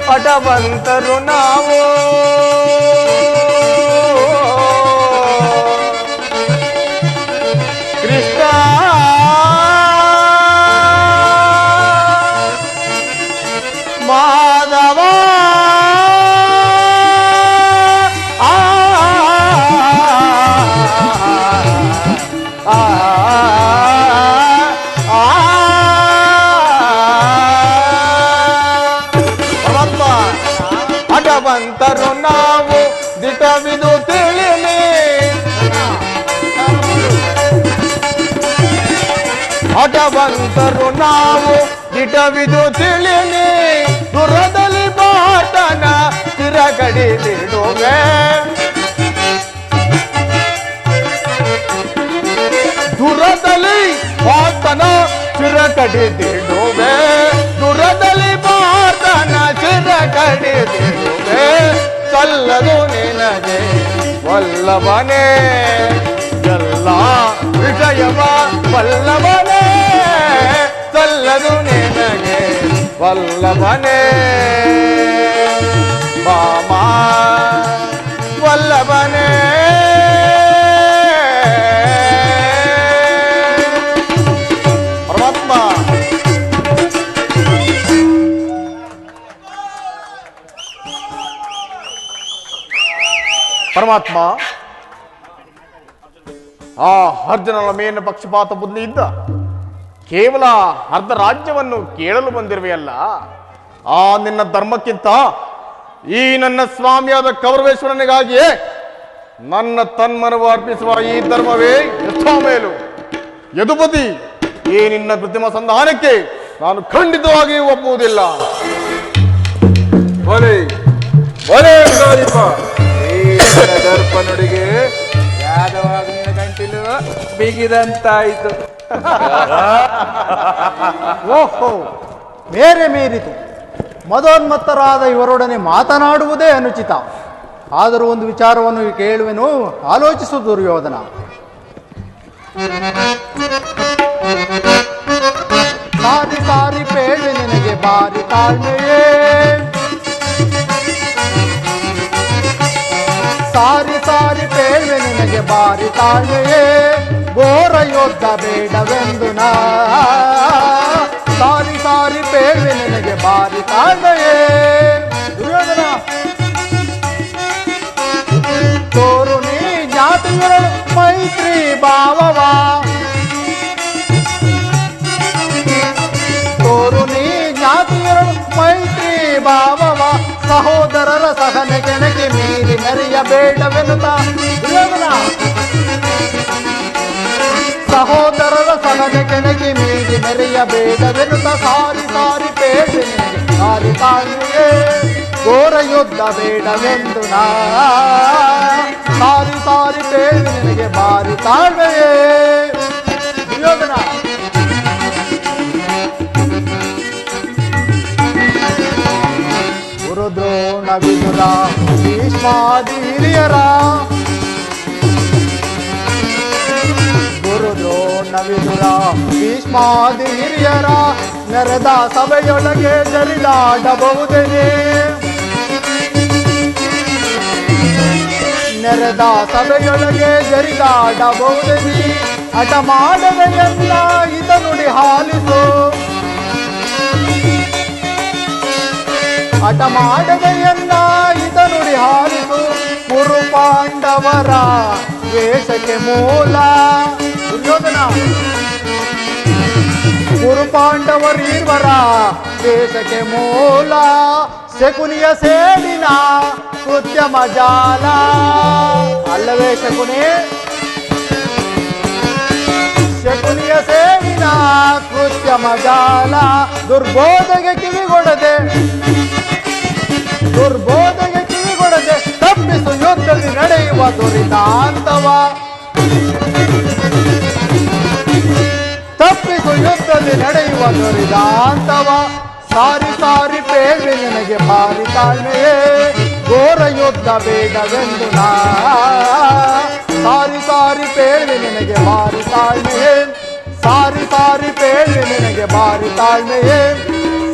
ಹಠವಂತರು ನಾವು ಕೃಷ್ಣ ಮಾಧವ ಹಠವಂತರು ನಾವು ದಿಟವಿದು ತಿಳಿನಿ. ಹಠವಂತರು ನಾವು ದಿಟವಿದು ತಿಳಿನಿ. ದುರದಲ್ಲಿ ಬಾಟನ ತಿರಗಡಿದಿಡುವೆ ದುರದಲ್ಲಿ ಬಾಟನ ಚಿರಕಡಿದಿಡುವೆ ದುರದಲ್ಲಿ ಬಾಟನ ಚಿರಕಡಿದಿಡುವೆ ಸಲ್ಲದು ನಿನಗೆ ವಲ್ಲಭನೇ ಎಲ್ಲ ವಿಷಯವ ವಲ್ಲಭನೇ ಸಲ್ಲದು ನಿನಗೆ ವಲ್ಲಭನೇ ಮಾಮಾ ವಲ್ಲಭನೇ ಪರಮಾತ್ಮ ಪರಮಾತ್ಮ ಆ ಅರ್ಜುನನ ಮೇಲಿನ ಪಕ್ಷಪಾತ ಬುದ್ಧಿ ಇದ್ದ ಕೇವಲ ಅರ್ಧ ರಾಜ್ಯವನ್ನು ಕೇಳಲು ಬಂದಿರುವೆಯಲ್ಲ ಆ ನಿನ್ನ ಧರ್ಮಕ್ಕಿಂತ ಈ ನನ್ನ ಸ್ವಾಮಿಯಾದ ಕೌರವೇಶ್ವರನಿಗಾಗಿಯೇ ನನ್ನ ತನ್ಮನವು ಅರ್ಪಿಸುವ ಈ ಧರ್ಮವೇ ಎಷ್ಟೋ ಮೇಲು ಯದುಪತಿ ಈ ನಿನ್ನ ಕೃತ್ರಿಮ ಸಂಧಾನಕ್ಕೆ ನಾನು ಖಂಡಿತವಾಗಿಯೂ ಒಪ್ಪುವುದಿಲ್ಲ. ದರ್ಪನುಡಿಗೆ ಯಾದವಾಗಿನ ಗಂಟಿಲು ಬಿಗಿದಂತಾಯಿತು. ಓಹೋ, ಮೇರೆ ಮೀರಿತು. ಮದೋನ್ಮತ್ತರಾದ ಇವರೊಡನೆ ಮಾತನಾಡುವುದೇ ಅನುಚಿತ. ಆದರೂ ಒಂದು ವಿಚಾರವನ್ನು ಕೇಳುವೆನು, ಆಲೋಚಿಸು ದುರ್ಯೋಧನ. ಸಾರಿ ಸಾರಿ ಪೇಳಿ ನಿನಗೆ ಬಾರಿ ತಾಳ್ಮೆಯೇ, ಸಾರಿ ಸಾರಿ ಪೇಳ್ವೆ ನಿನಗೆ ಬಾರಿ ತಾಳ್ಮೆಯೇ, ಘೋರ ಯೋಧ ಬೇಡವೆಂದು ನಾ ಸಾರಿ ಸಾರಿ ಪೇಳ್ವೆ ನಿನಗೆ ಬಾರಿ ತಾಳ್ಮೆಯೇ. ದುರ್ಯೋಧನ, ತೋರು ನೀ ಜ್ಞಾತಿಗಳ ಮೈತ್ರಿ ಭಾವವ, ತೋರು ನೀ ಜ್ಞಾತಿಗಳ ಮೈತ್ರಿ ಭಾವವ, ಸಹೋದರರ ಸಹನೆ ಕೆಣಕಿ ಮೀರಿ ಮೆರೆಯಬೇಡವೆನುತ. ದುರ್ಯೋಧನ, ಸಹೋದರರ ಸಹನೆ ಕೆಣಕಿ ಮೀರಿ ಮೆರೆಯಬೇಡವೆನುತ, ಸಾರಿ ಸಾರಿ ಪೇಳ್ವೆ ನಿನಗೆ ಸಾರಿ ತಾಳ್ಮೆಯೇ, ಘೋರ ಯುದ್ಧ ಬೇಡವೆಂದು ನಾ ಸಾರಿ ಸಾರಿ ಪೇಳ್ವೆ ನಿನಗೆ ಬಾರಿ ತಾಳ್ಮೆಯೇ. ದುರ್ಯೋಧನ, ಗುರುದ್ರೋಣ ವಿದುರ ಭೀಷ್ಮಾದಿ ಹಿರಿಯರ, ಗುರುದ್ರೋಣ ವಿದುರ ಭೀಷ್ಮಾದಿ ಹಿರಿಯರ, ನೆರೆದ ಸಭೆಯೊಳಗೆ ಜರಿದಾಡಬಹುದೇ, ನೆರೆದ ಸಭೆಯೊಳಗೆ ಜರಿದಾಡಬಹುದೇ, ಹಠ ಮಾಡದ ಎಲ್ಲ ಇದ ನುಡಿ ಹಾಲಿಸು, ಹಠ ಮಾಡದ ಎಲ್ಲ ಇದ ನುಡಿ ಹಾಲಿಸು, ಕುರು ಪಾಂಡವರ ವೇಷಕ್ಕೆ ಮೂಲ. ದುರ್ಯೋಧನ, ಕುರು ಪಾಂಡವರೀರ್ವರ ವೇಷಕ್ಕೆ ಮೂಲ, ಶಕುನಿಯ ಸೇಡಿನ ಕೃತ್ಯಮ ಜಾಲ. ಅಲ್ಲವೇ ಶಕುನಿ, ಶಕುನಿಯ ಸೇಡಿನ ಕೃತ್ಯಮ ಜಾಲ, ದುರ್ಬೋಧೆಗೆ ಕಿವಿಗೊಡದೆ, ದುರ್ಬೋಧೆಗೆ ಕಿವಿಗೊಡದೆ ತಪ್ಪಿಸು ಯುದ್ಧದಲ್ಲಿ ನಡೆಯುವ ದುರಿತಾಂತವ, ತಪ್ಪಿಸು ಯುದ್ಧದಲ್ಲಿ ನಡೆಯುವ ದುರಿತಾಂತವ, ಸಾರಿ ಸಾರಿ ಪೇಳ್ವೆ ನಿನಗೆ ಬಾರಿ ತಾಳ್ಮೆಯೇ, ಘೋರ ಯುದ್ಧ ಬೇಡವೆಂದು ನಾ ಸಾರಿ ಸಾರಿ ಪೇಳ್ವೆ ನಿನಗೆ ಬಾರಿ ತಾಳ್ಮೆಯೇ, ಸಾರಿ ಸಾರಿ ಪೇಳ್ವೆ ನಿನಗೆ ಬಾರಿ ತಾಳ್ಮೆಯೇ,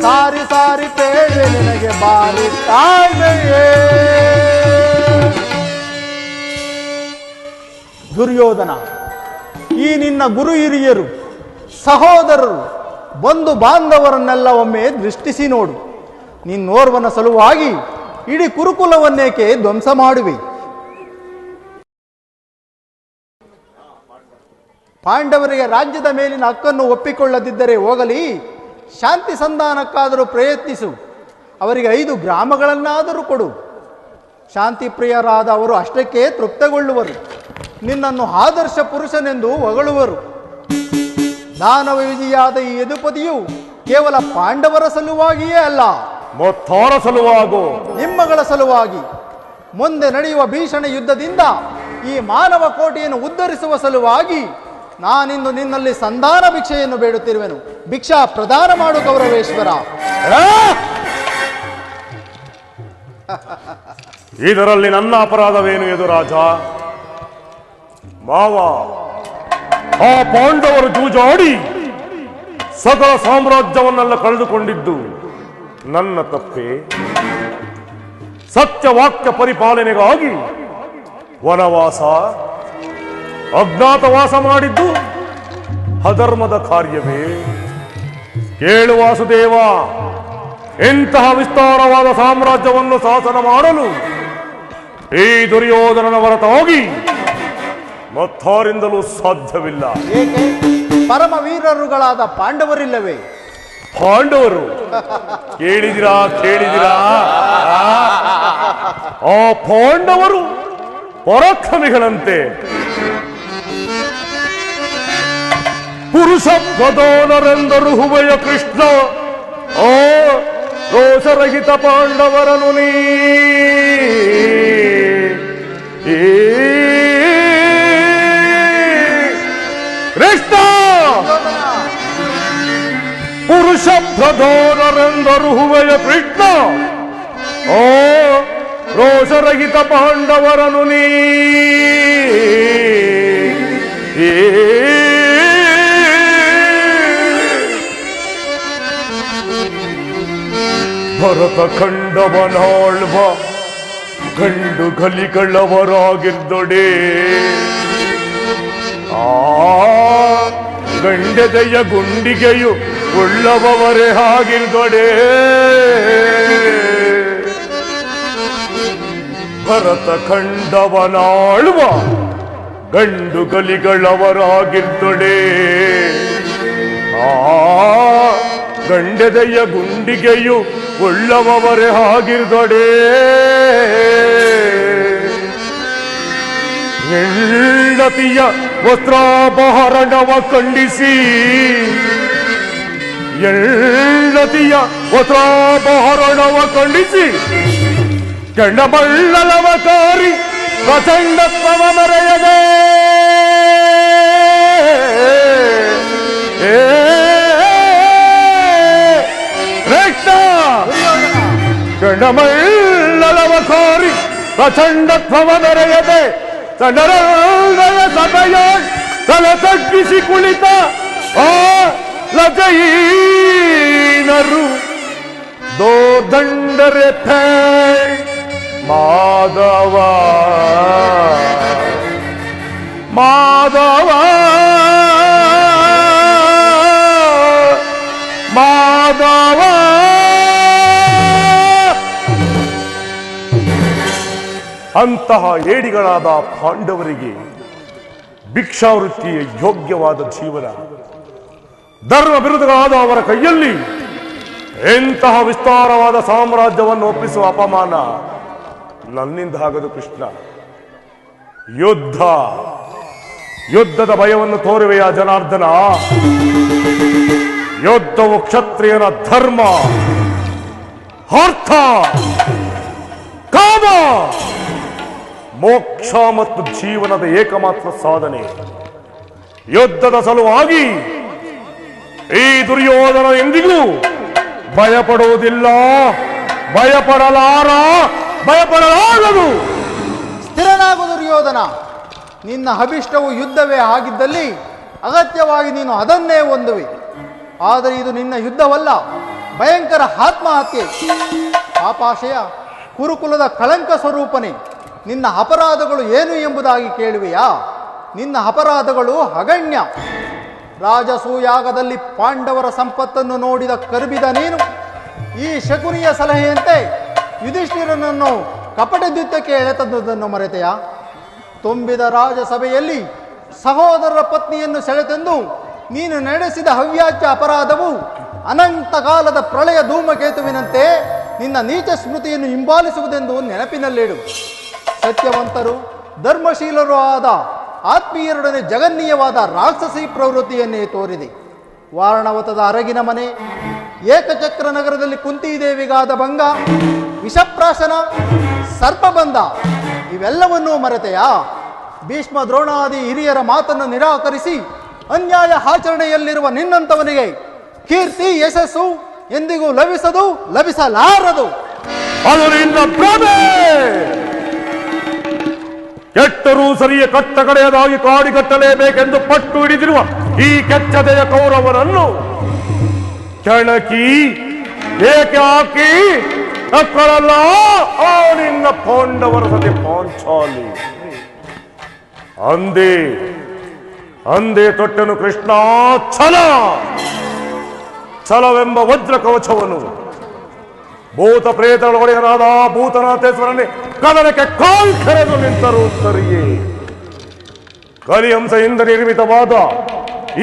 ಸಾರಿ ಸಾರಿ ಪೇಳ್ವೆ ನಿನಗೆ ಬಾರಿ ತಾಳ್ಮೆಯೇ. ದುರ್ಯೋಧನ, ಈ ನಿನ್ನ ಗುರು ಹಿರಿಯರು, ಸಹೋದರರು, ಬಂಧು ಬಾಂಧವರನ್ನೆಲ್ಲ ಒಮ್ಮೆ ದೃಷ್ಟಿಸಿ ನೋಡು. ನಿನ್ನೋರ್ವನ ಸಲುವಾಗಿ ಇಡೀ ಕುರುಕುಲವನ್ನೇಕೆ ಧ್ವಂಸ ಮಾಡುವೆ? ಪಾಂಡವರಿಗೆ ರಾಜ್ಯದ ಮೇಲಿನ ಹಕ್ಕನ್ನು ಒಪ್ಪಿಕೊಳ್ಳದಿದ್ದರೆ ಹೋಗಲಿ, ಶಾಂತಿ ಸಂಧಾನಕ್ಕಾದರೂ ಪ್ರಯತ್ನಿಸು. ಅವರಿಗೆ 5 ಗ್ರಾಮಗಳನ್ನಾದರೂ ಕೊಡು. ಶಾಂತಿ ಪ್ರಿಯರಾದ ಅವರು ಅಷ್ಟಕ್ಕೆ ತೃಪ್ತಗೊಳ್ಳುವರು. ನಿನ್ನನ್ನು ಆದರ್ಶ ಪುರುಷನೆಂದು ಹೊಗಳುವರು. ದಾನವ ವಿಜಯಾದ ಈ ಯದುಪತಿಯು ಕೇವಲ ಪಾಂಡವರ ಸಲುವಾಗಿಯೇ ಅಲ್ಲ, ಮೊತ್ತಾರ ಸಲುವಾಗೋ ನಿಮ್ಮಗಳ ಸಲುವಾಗಿ ಮುಂದೆ ನಡೆಯುವ ಭೀಷಣ ಯುದ್ಧದಿಂದ ಈ ಮಾನವ ಕೋಟೆಯನ್ನು ಉದ್ಧರಿಸುವ ಸಲುವಾಗಿ ನಾನಿಂದು ನಿನ್ನಲ್ಲಿ ಸಂಧಾನ ಭಿಕ್ಷೆಯನ್ನು ಬೇಡುತ್ತಿರುವೆನು. ಭಿಕ್ಷಾ ಪ್ರದಾನ ಮಾಡು ಗೌರವೇಶ್ವರ. ಇದರಲ್ಲಿ ನನ್ನ ಅಪರಾಧವೇನು ಯದುರಾಜ? ಮಾವ, ಆ ಪಾಂಡವರು ಜೂಜಾಡಿ ಸಕಲ ಸಾಮ್ರಾಜ್ಯವನ್ನೆಲ್ಲ ಕಳೆದುಕೊಂಡಿದ್ದು ನನ್ನ ತಪ್ಪೆ. ಸತ್ಯವಾಕ್ಯ ಪರಿಪಾಲನೆಗಾಗಿ ವನವಾಸ, ಅಜ್ಞಾತವಾಸ ಮಾಡಿದ್ದು ಅಧರ್ಮದ ಕಾರ್ಯವೇ? ಕೇಳು ವಾಸುದೇವ, ಇಂತಹ ವಿಸ್ತಾರವಾದ ಸಾಮ್ರಾಜ್ಯವನ್ನು ಶಾಸನ ಮಾಡಲು ಈ ದುರ್ಯೋಧನನ ಹೊರತಾಗಿ ಮತ್ತಾರಿಂದಲೂ ಸಾಧ್ಯವಿಲ್ಲ. ಏಕೆ? ಪರಮ ವೀರರುಗಳಾದ ಪಾಂಡವರಿಲ್ಲವೇ? ಪಾಂಡವರು ಕೇಳಿದಿರಾ? ಆ ಪಾಂಡವರು ಪರಾಕ್ರಮಿಗಳಂತೆ. ಪುರುಷ ಪ್ರಧಾನರೆಂದರು ಹುಬಯ ಕೃಷ್ಣ. ಆ ರೋಷರಹಿತ ಪಾಂಡವರನು ನೀ ಕೃಷ್ಣ. ಪುರುಷ ಪ್ರಧಾನರೆಂದರು ಹುಬಯ ಕೃಷ್ಣ. ಓ ರೋಷರಹಿತ ಪಾಂಡವರನು ನೀ ಭರತ ಖಂಡವನಾಳ್ವ ಗಂಡು ಗಲಿಗಳವರಾಗಿರ್ದೊಡೆ. ಆ ಗಂಡೆದೆಯ ಗುಂಡಿಗೆಯು ಉಳ್ಳವರೇ ಆಗಿರ್ದೊಡೆ. ಭರತ ಖಂಡವನಾಳುವ ಗಂಡು ಗಲಿಗಳವರಾಗಿರ್ದೊಡೆ. ಆ ಗಂಡೆದೆಯ ಗುಂಡಿಗೆಯು ಉಳ್ಳವರೇ ಆಗಿರ್ದೊಡೆ. ಹೆಂಡತಿಯ ವಸ್ತ್ರಾಪಹರಣವ ಖಂಡಿಸಿ, ಹೆಂಡತಿಯ ವಸ್ತ್ರಾಪಹರಣವ ಖಂಡಿಸಿ ಕೆಂಡಬಳ್ಳಲವ ಕಾರಿ ಪ್ರಚಂಡತ್ವವ ಮೆರೆಯದೆ. ಕೆಂಡಮಳ್ಳಲವ ಕಾರಿ ಪ್ರಚಂಡತ್ವವ ಮೆರೆಯದೆ ಚಂಡರಾಯ ಸಭೆಯ ತಲೆ ತಗ್ಗಿಸಿ ಕುಳಿತ ಆ ಲಜಯೀನರು ದೋರ್ದಂಡರೆ ಮಾಧವ ಮಾಧವ ಮಾಧವ. ಅಂತಹ ಏಡಿಗಳಾದ ಪಾಂಡವರಿಗೆ ಭಿಕ್ಷಾವೃತ್ತಿಯ ಯೋಗ್ಯವಾದ ಜೀವನ, ಧರ್ಮ ವಿರುದ್ಧಗಳಾದ ಅವರ ಕೈಯಲ್ಲಿ ಎಂತಹ ವಿಸ್ತಾರವಾದ ಸಾಮ್ರಾಜ್ಯವನ್ನು ಒಪ್ಪಿಸುವ ಅಪಮಾನ ನನ್ನಿಂದ ಆಗದು ಕೃಷ್ಣ. ಯುದ್ಧದ ಭಯವನ್ನು ತೋರುವೆಯ ಜನಾರ್ದನ. ಯುದ್ಧವು ಕ್ಷತ್ರಿಯನ ಧರ್ಮ, ಅರ್ಥ, ಕಾಮ, ಮೋಕ್ಷ ಮತ್ತು ಜೀವನದ ಏಕಮಾತ್ರ ಸಾಧನೆ. ಯುದ್ಧದ ಸಲುವಾಗಿ ಈ ದುರ್ಯೋಧನ ಎಂದಿಗೂ ಭಯಪಡುವುದಿಲ್ಲ, ಭಯಪಡಲಾಗದು. ಸ್ಥಿರನಾಗು ದುರ್ಯೋಧನ. ನಿನ್ನ ಅಭಿಷ್ಟವು ಯುದ್ಧವೇ ಆಗಿದ್ದಲ್ಲಿ ಅಗತ್ಯವಾಗಿ ನೀನು ಅದನ್ನೇ ಹೊಂದುವೆ. ಆದರೆ ಇದು ನಿನ್ನ ಯುದ್ಧವಲ್ಲ, ಭಯಂಕರ ಆತ್ಮಹತ್ಯೆ. ಪಾಪಾಶಯ, ಕುರುಕುಲದ ಕಳಂಕ ಸ್ವರೂಪನೇ, ನಿನ್ನ ಅಪರಾಧಗಳು ಏನು ಎಂಬುದಾಗಿ ಕೇಳುವೆಯಾ? ನಿನ್ನ ಅಪರಾಧಗಳು ಅಗಣ್ಯ. ರಾಜಸೂಯಾಗದಲ್ಲಿ ಪಾಂಡವರ ಸಂಪತ್ತನ್ನು ನೋಡಿದ ಕರ್ಬಿದ ನೀನು ಈ ಶಕುನಿಯ ಸಲಹೆಯಂತೆ ಯುಧಿಷ್ಠಿರನನ್ನು ಕಪಟದ್ಯುದ್ಧಕ್ಕೆ ಎಳೆತಂದುದನ್ನು ಮರೆತೆಯಾ? ತುಂಬಿದ ರಾಜಸಭೆಯಲ್ಲಿ ಸಹೋದರರ ಪತ್ನಿಯನ್ನು ಸೆಳೆತೆಂದು ನೀನು ನಡೆಸಿದ ಹವ್ಯಾಚ್ಯ ಅಪರಾಧವು ಅನಂತ ಕಾಲದ ಪ್ರಳಯ ಧೂಮಕೇತುವಿನಂತೆ ನಿನ್ನ ನೀಚ ಸ್ಮೃತಿಯನ್ನು ಹಿಂಬಾಲಿಸುವುದೆಂದು ನೆನಪಿನಲ್ಲಿಡು. ಸತ್ಯವಂತರು, ಧರ್ಮಶೀಲರು ಆದ ಆತ್ಮೀಯರೊಡನೆ ಜಗನ್ನೀಯವಾದ ರಾಕ್ಷಸಿ ಪ್ರವೃತ್ತಿಯನ್ನೇ ತೋರಿದೆ. ವಾರಣವತದ ಅರಗಿನ ಮನೆ, ಏಕಚಕ್ರ ನಗರದಲ್ಲಿ ಕುಂತಿದೇವಿಗಾದ ಭಂಗ, ವಿಷಪ್ರಾಶನ, ಸರ್ಪಬಂಧ ಇವೆಲ್ಲವನ್ನೂ ಮರೆತೆಯಾ? ಭೀಷ್ಮ ದ್ರೋಣಾದಿ ಹಿರಿಯರ ಮಾತನ್ನು ನಿರಾಕರಿಸಿ ಅನ್ಯಾಯ ಆಚರಣೆಯಲ್ಲಿರುವ ನಿನ್ನಂತವನಿಗೆ ಕೀರ್ತಿ ಯಶಸ್ಸು ಎಂದಿಗೂ ಲಭಿಸದು, ಲಭಿಸಲಾರದು. ಅದು ನಿನ್ನ ಭ್ರಮೆ. ಕೆಟ್ಟರೂ ಸರಿಯ ಕಟ್ಟ ಕಡೆಯದಾಗಿ ಕಾಡಿಗಟ್ಟಲೇಬೇಕೆಂದು ಪಟ್ಟು ಹಿಡಿದಿರುವ ಈ ಕೆಚ್ಚದೆಯ ಕೌರವರನ್ನು ಕೆಣಕಿ ಏಕೆ ಹಾಕಿ ನಕ್ಕಳಲ್ಲ ಆ ನಿನ್ನ ಪಾಂಡವರ ಸತಿ ಪಾಂಚಾಲಿ. ಅಂದೇ ಅಂದೇ ತೊಟ್ಟನು ಕೃಷ್ಣ ಛಲವೆಂಬ ವಜ್ರ ಕವಚವನ್ನು. ಭೂತ ಪ್ರೇತಗಳ ಒಡೆಯನಾದ ಭೂತನಾಥೇಶ್ವರನೇ ಕದನಕ್ಕೆ ಕಾಲ್ಕೆರೆದು ನಿಂತರೂ ಸರಿಯೇ. ಕಲಿಹಂಸೆಯಿಂದ ನಿರ್ಮಿತವಾದ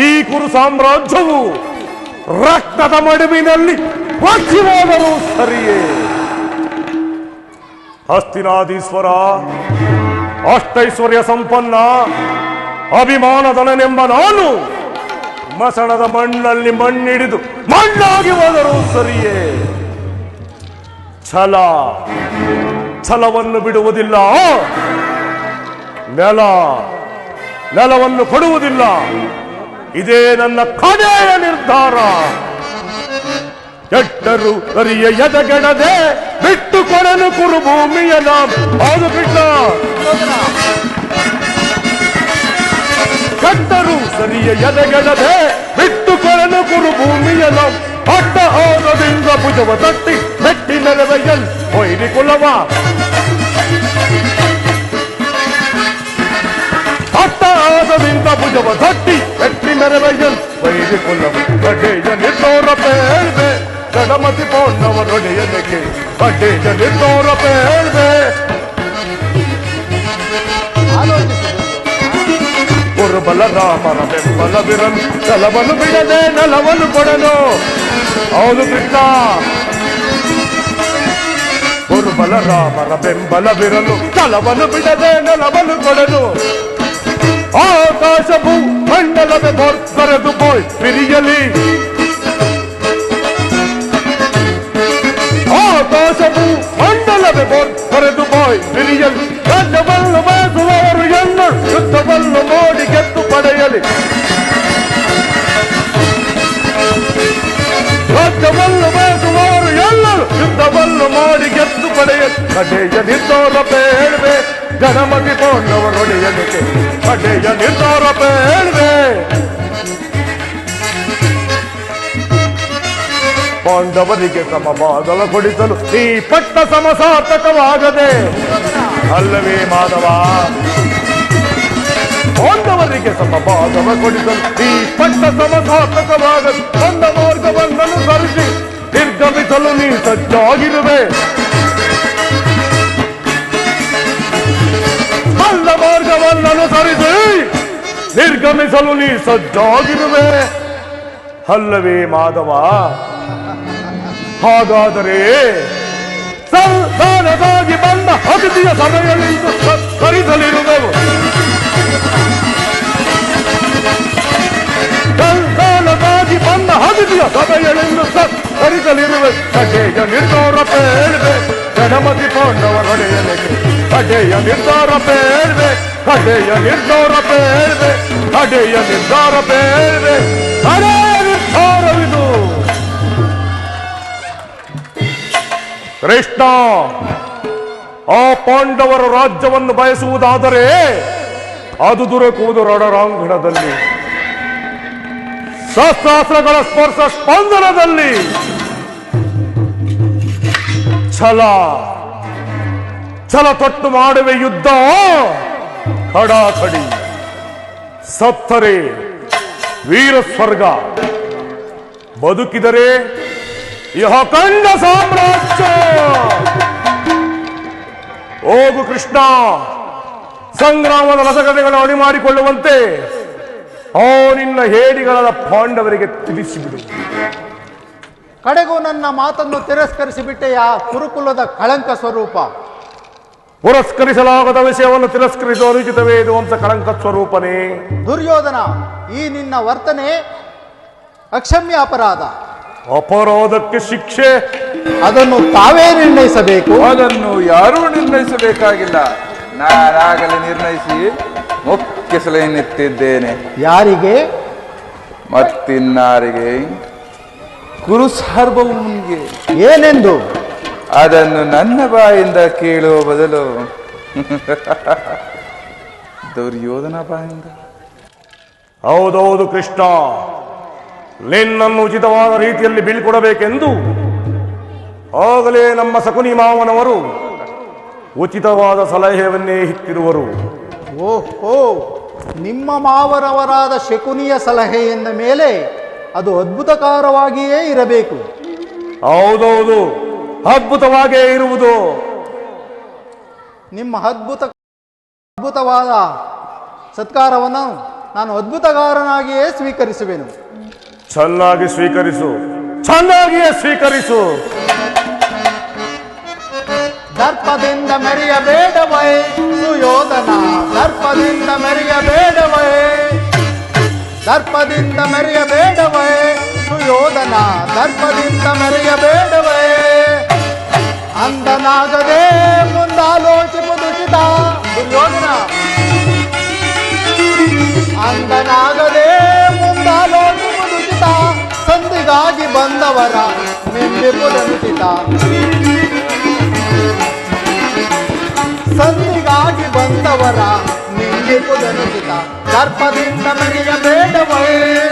ಈ ಕುರು ಸಾಮ್ರಾಜ್ಯವು ರಕ್ತದ ಮಡುವಿನಲ್ಲಿ ಪಕ್ಷಿವಾದರೂ ಸರಿಯೇ. ಹಸ್ತಿನಾದೀಶ್ವರ ಅಷ್ಟೈಶ್ವರ್ಯ ಸಂಪನ್ನ ಅಭಿಮಾನದನೆಂಬ ನಾನು ಮಸಣದ ಮಣ್ಣಲ್ಲಿ ಮಣ್ಣಿಡಿದು ಮಣ್ಣಾಗಿ ಹೋದರೂ ಸರಿಯೇ. ಛಲವನ್ನು ಬಿಡುವುದಿಲ್ಲ, ನೆಲವನ್ನು ಕೊಡುವುದಿಲ್ಲ. ಇದೇ ನನ್ನ ಕಡೆಯ ನಿರ್ಧಾರ. ಕೆಟ್ಟರು ಸರಿಯ ಎದೆಗೆಡದೆ ಬಿಟ್ಟು ಕೊಡಲು ಕುರುಭೂಮಿಯ ಹೌದು ಕೃಷ್ಣ. ಕೆಟ್ಟರು ಸರಿಯ ಎದೆಗೆಡದೆ ಬಿಟ್ಟು ಕೊಡಲು ಕುರುಭೂಮಿಯ ಅಡ್ಡ ಆದದಿಂದ ಭುಜವ ತಟ್ಟಿ ಮೆಟ್ಟಿ ನೆರವೆಯಲ್ ಹೊಯ್ರಿ ಕುಲವ. ಅಡ್ಡ ಆದದಿಂದ ಭುಜವ ತಟ್ಟಿ ಮೆಟ್ಟಿ ನೆರವೆಯಲ್ ಹೊಯ್ರಿ ಕುಲವ. ಕಡೆಯ ನಿರ್ದೋರ ಪೇಳ್ವೆ ಗಣಮತಿ ಪೋಣ್ಣವರೊಡೆಯನಿಗೆ ಕಡೆಯ ನಿರ್ದೋರ ಪೇಳ್ವೆ. ಬಲರಾಮನ ಬೆಂಬಲವಿರನು ಛಲವನ್ನು ಬಿಡದೆ ನೆಲವನ್ನು ಕೊಡನು. ಹೌದು ಕೃಷ್ಣ. ಗುರು ಬಲರಾಮನ ಬೆಂಬಲವಿರಲು ಛಲವನ್ನು ಬಿಡದೆ ನೆಲವನ್ನು ಕೊಡನು. ಆಕಾಶವು ಮಂಡಲವೇ ಬರೆದು ಬೋಯ್ ಬಿರಿಯಲಿ. ಆಕಾಶವು ಮಂಡಲವೇ ಬರೆದು ಬೋಯ್ ಬಿರಿಯಲಿ. ರಾಜ್ಯವನ್ನು ಬಯಸುವವರು ಎಂದು ಯುದ್ಧವನ್ನು ನೋಡಿ ಗೆದ್ದು ಪಡೆಯಲಿ. ರಾಜ್ಯವನ್ನು ಬಯಸುವವರು ಎಲ್ಲರೂ ಯುದ್ಧವನ್ನು ಮಾಡಿ ಗೆದ್ದು ಪಡೆಯಲಿ. ಕಡೆಯ ನಿರ್ಧಾರ ಬೇಡ್ವೆ ಗಣಮತಿ ಪೋಣ್ಣವರೊಡೆಯನಿಗೆ ಕಡೆಯ ನಿರ್ಧಾರ ಬೇಡ್ವೆ. ಪಾಂಡವರಿಗೆ ಸಮಭಾಗವ ಕೊಡಿಸಲು ಈ ಪಟ್ಟ ಸಮಸಾರ್ಥಕವಾಗದೆ ಅಲ್ಲವೇ ಮಾಧವ. ಪಾಂಡವರಿಗೆ ಸಮಭಾಗವ ಕೊಡಿಸಲು ಈ ಪಟ್ಟ ಸಮಸಾರ್ಥಕವಾಗದು. ಬಂದ ಮಾರ್ಗವನ್ನನುಸರಿಸಿ ನಿರ್ಗಮಿಸಲು ನೀ ಸಜ್ಜಾಗಿರುವೆ. ಬಂದ ಮಾರ್ಗವನ್ನನುಸರಿಸಿ ನಿರ್ಗಮಿಸಲು ನೀ ಸಜ್ಜಾಗಿರುವೆ ಅಲ್ಲವೇ ಮಾಧವ. ಹಾಗಾದರೆ ಸಂಧಾನವಾಗಿ ಬಂದ ಅತಿಥಿಯ ಸಭೆಯಲ್ಲಿಂದು ಸತ್ಕರಿಸಲಿರುವೆವು. ಸಂಧಾನವಾಗಿ ಬಂದ ಅತಿಥಿಯ ಸಭೆಯಲ್ಲಿಂದು ಸತ್ಕರಿಸಲಿರುವೆ. ಕಡೆಯ ನಿರ್ಧಾರ ಬೇಡ್ವೆ ಗಣಮತಿ ಪಾಂಡವರೊಡೆಯನಿಗೆ ಕಡೆಯ ನಿರ್ಧಾರ ಬೇಡ್ವೆ. ಕಡೆಯ ನಿರ್ಧಾರ ಬೇಡ್ವೆ. ಕಡೆಯ ನಿರ್ಧಾರ ಬೇಡ್ವೆ. ಕಡೆಯ ನಿರ್ಧಾರವಿದು. ಕೃಷ್ಣ, ಆ ಪಾಂಡವರ ರಾಜ್ಯವನ್ನು ಬಯಸುವುದಾದರೆ ಅದು ದೊರಕುವುದು ರಣರಾಂಗಣದಲ್ಲಿ, ಶಸ್ತ್ರಾಸ್ತ್ರಗಳ ಸ್ಪರ್ಶ ಸ್ಪಂದನದಲ್ಲಿ. ಛಲ ತೊಟ್ಟು ಮಾಡುವೆ ಯುದ್ಧ ಖಡಾಖಡಿ. ಸತ್ತರೆ ವೀರ ಸ್ವರ್ಗ, ಬದುಕಿದರೆ ಇಹ ಕಂಡ ಸಾಮ್ರಾಜ್ಯ. ಹೋಗು ಕೃಷ್ಣ, ಸಂಗ್ರಾಮದ ರಸಗಡೆಗಳನ್ನು ಅಣಿ ಮಾಡಿಕೊಳ್ಳುವಂತೆ ಆ ನಿನ್ನ ಹೇಡಿಗಳಾದ ಪಾಂಡವರಿಗೆ ತಿಳಿಸಿಬಿಡು. ಕಡೆಗೂ ನನ್ನ ಮಾತನ್ನು ತಿರಸ್ಕರಿಸಿಬಿಟ್ಟೆಯ ಕುರುಕುಲದ ಕಳಂಕ ಸ್ವರೂಪ. ಪುರಸ್ಕರಿಸಲಾಗದ ವಿಷಯವನ್ನು ತಿರಸ್ಕರಿಸುವ ಅನುಚಿತವೇ ಇದು ವಂಶ ಕಳಂಕ ಸ್ವರೂಪನೇ. ದುರ್ಯೋಧನ, ಈ ನಿನ್ನ ವರ್ತನೆ ಅಕ್ಷಮ್ಯ ಅಪರಾಧ. ಅಪರಾಧಕ್ಕೆ ಶಿಕ್ಷೆ ಅದನ್ನು ತಾವೇ ನಿರ್ಣಯಿಸಬೇಕು. ಅದನ್ನು ಯಾರೂ ನಿರ್ಣಯಿಸಬೇಕಾಗಿಲ್ಲ. ನಾನಾಗಲೇ ನಿರ್ಣಯಿಸಿ ಮುಖ್ಯ ಸಲಹೆಯನ್ನೆತ್ತಿದ್ದೇನೆ. ಯಾರಿಗೆ? ಮತ್ತಿನ್ನಾರಿಗೆ? ಗುರು ಸಾರ್ವಭೌಮನಿಗೆ. ಏನೆಂದು? ಅದನ್ನು ನನ್ನ ಬಾಯಿಂದ ಕೇಳುವ ಬದಲು ದುರ್ಯೋಧನ ಬಾಯಿಂದ. ಹೌದೌದು ಕೃಷ್ಣ, ನಿನ್ನನ್ನು ಉಚಿತವಾದ ರೀತಿಯಲ್ಲಿ ಬೀಳ್ಕೊಡಬೇಕೆಂದು ಆಗಲೇ ನಮ್ಮ ಸಕುನಿ ಮಾವನವರು ಉಚಿತವಾದ ಸಲಹೆಯನ್ನೇ ಇತ್ತಿರುವರು. ಓಹೋ, ನಿಮ್ಮ ಮಾವರವರಾದ ಶಕುನಿಯ ಸಲಹೆ ಎಂದ ಮೇಲೆ ಅದು ಅದ್ಭುತಕಾರವಾಗಿಯೇ ಇರಬೇಕು. ಹೌದೌದು, ಅದ್ಭುತವಾಗೇ ಇರುವುದು. ನಿಮ್ಮ ಅದ್ಭುತವಾದ ಸತ್ಕಾರವನ್ನು ನಾನು ಅದ್ಭುತಕಾರನಾಗಿಯೇ ಸ್ವೀಕರಿಸುವೆನು. ಚೆನ್ನಾಗಿ ಸ್ವೀಕರಿಸು, ಚೆನ್ನಾಗಿಯೇ ಸ್ವೀಕರಿಸು. ದರ್ಪದಿಂದ ಮೆರೆಯಬೇಡವೇ ಸುಯೋಧನ, ದರ್ಪದಿಂದ ಮೆರೆಯಬೇಡವೇ, ದರ್ಪದಿಂದ ಮೆರೆಯಬೇಡವೇ ಸುಯೋಧನ, ದರ್ಪದಿಂದ ಮೆರೆಯಬೇಡವೇ. ಅಂದನಾಗದೆ ಮುಂದಾಲೋಚಿಸುವುದುಚಿತ ದುರ್ಯೋಧನ, ಅಂದನಾಗದೆ ಮುಂದಾಲೋಚಿಸುವುದುಚಿತ. ಸಂಧಿಗಾಗಿ ಬಂದವರ ನಿಂದಿಸುವುದನುಚಿತ, ಸಂಧಿಗಾಗಿ ಬಂದವರ ನಿಂದಿಸುವುದನುಚಿತ. ದರ್ಪದಿಂದ ಮೆರೆಯಬೇಡವೇ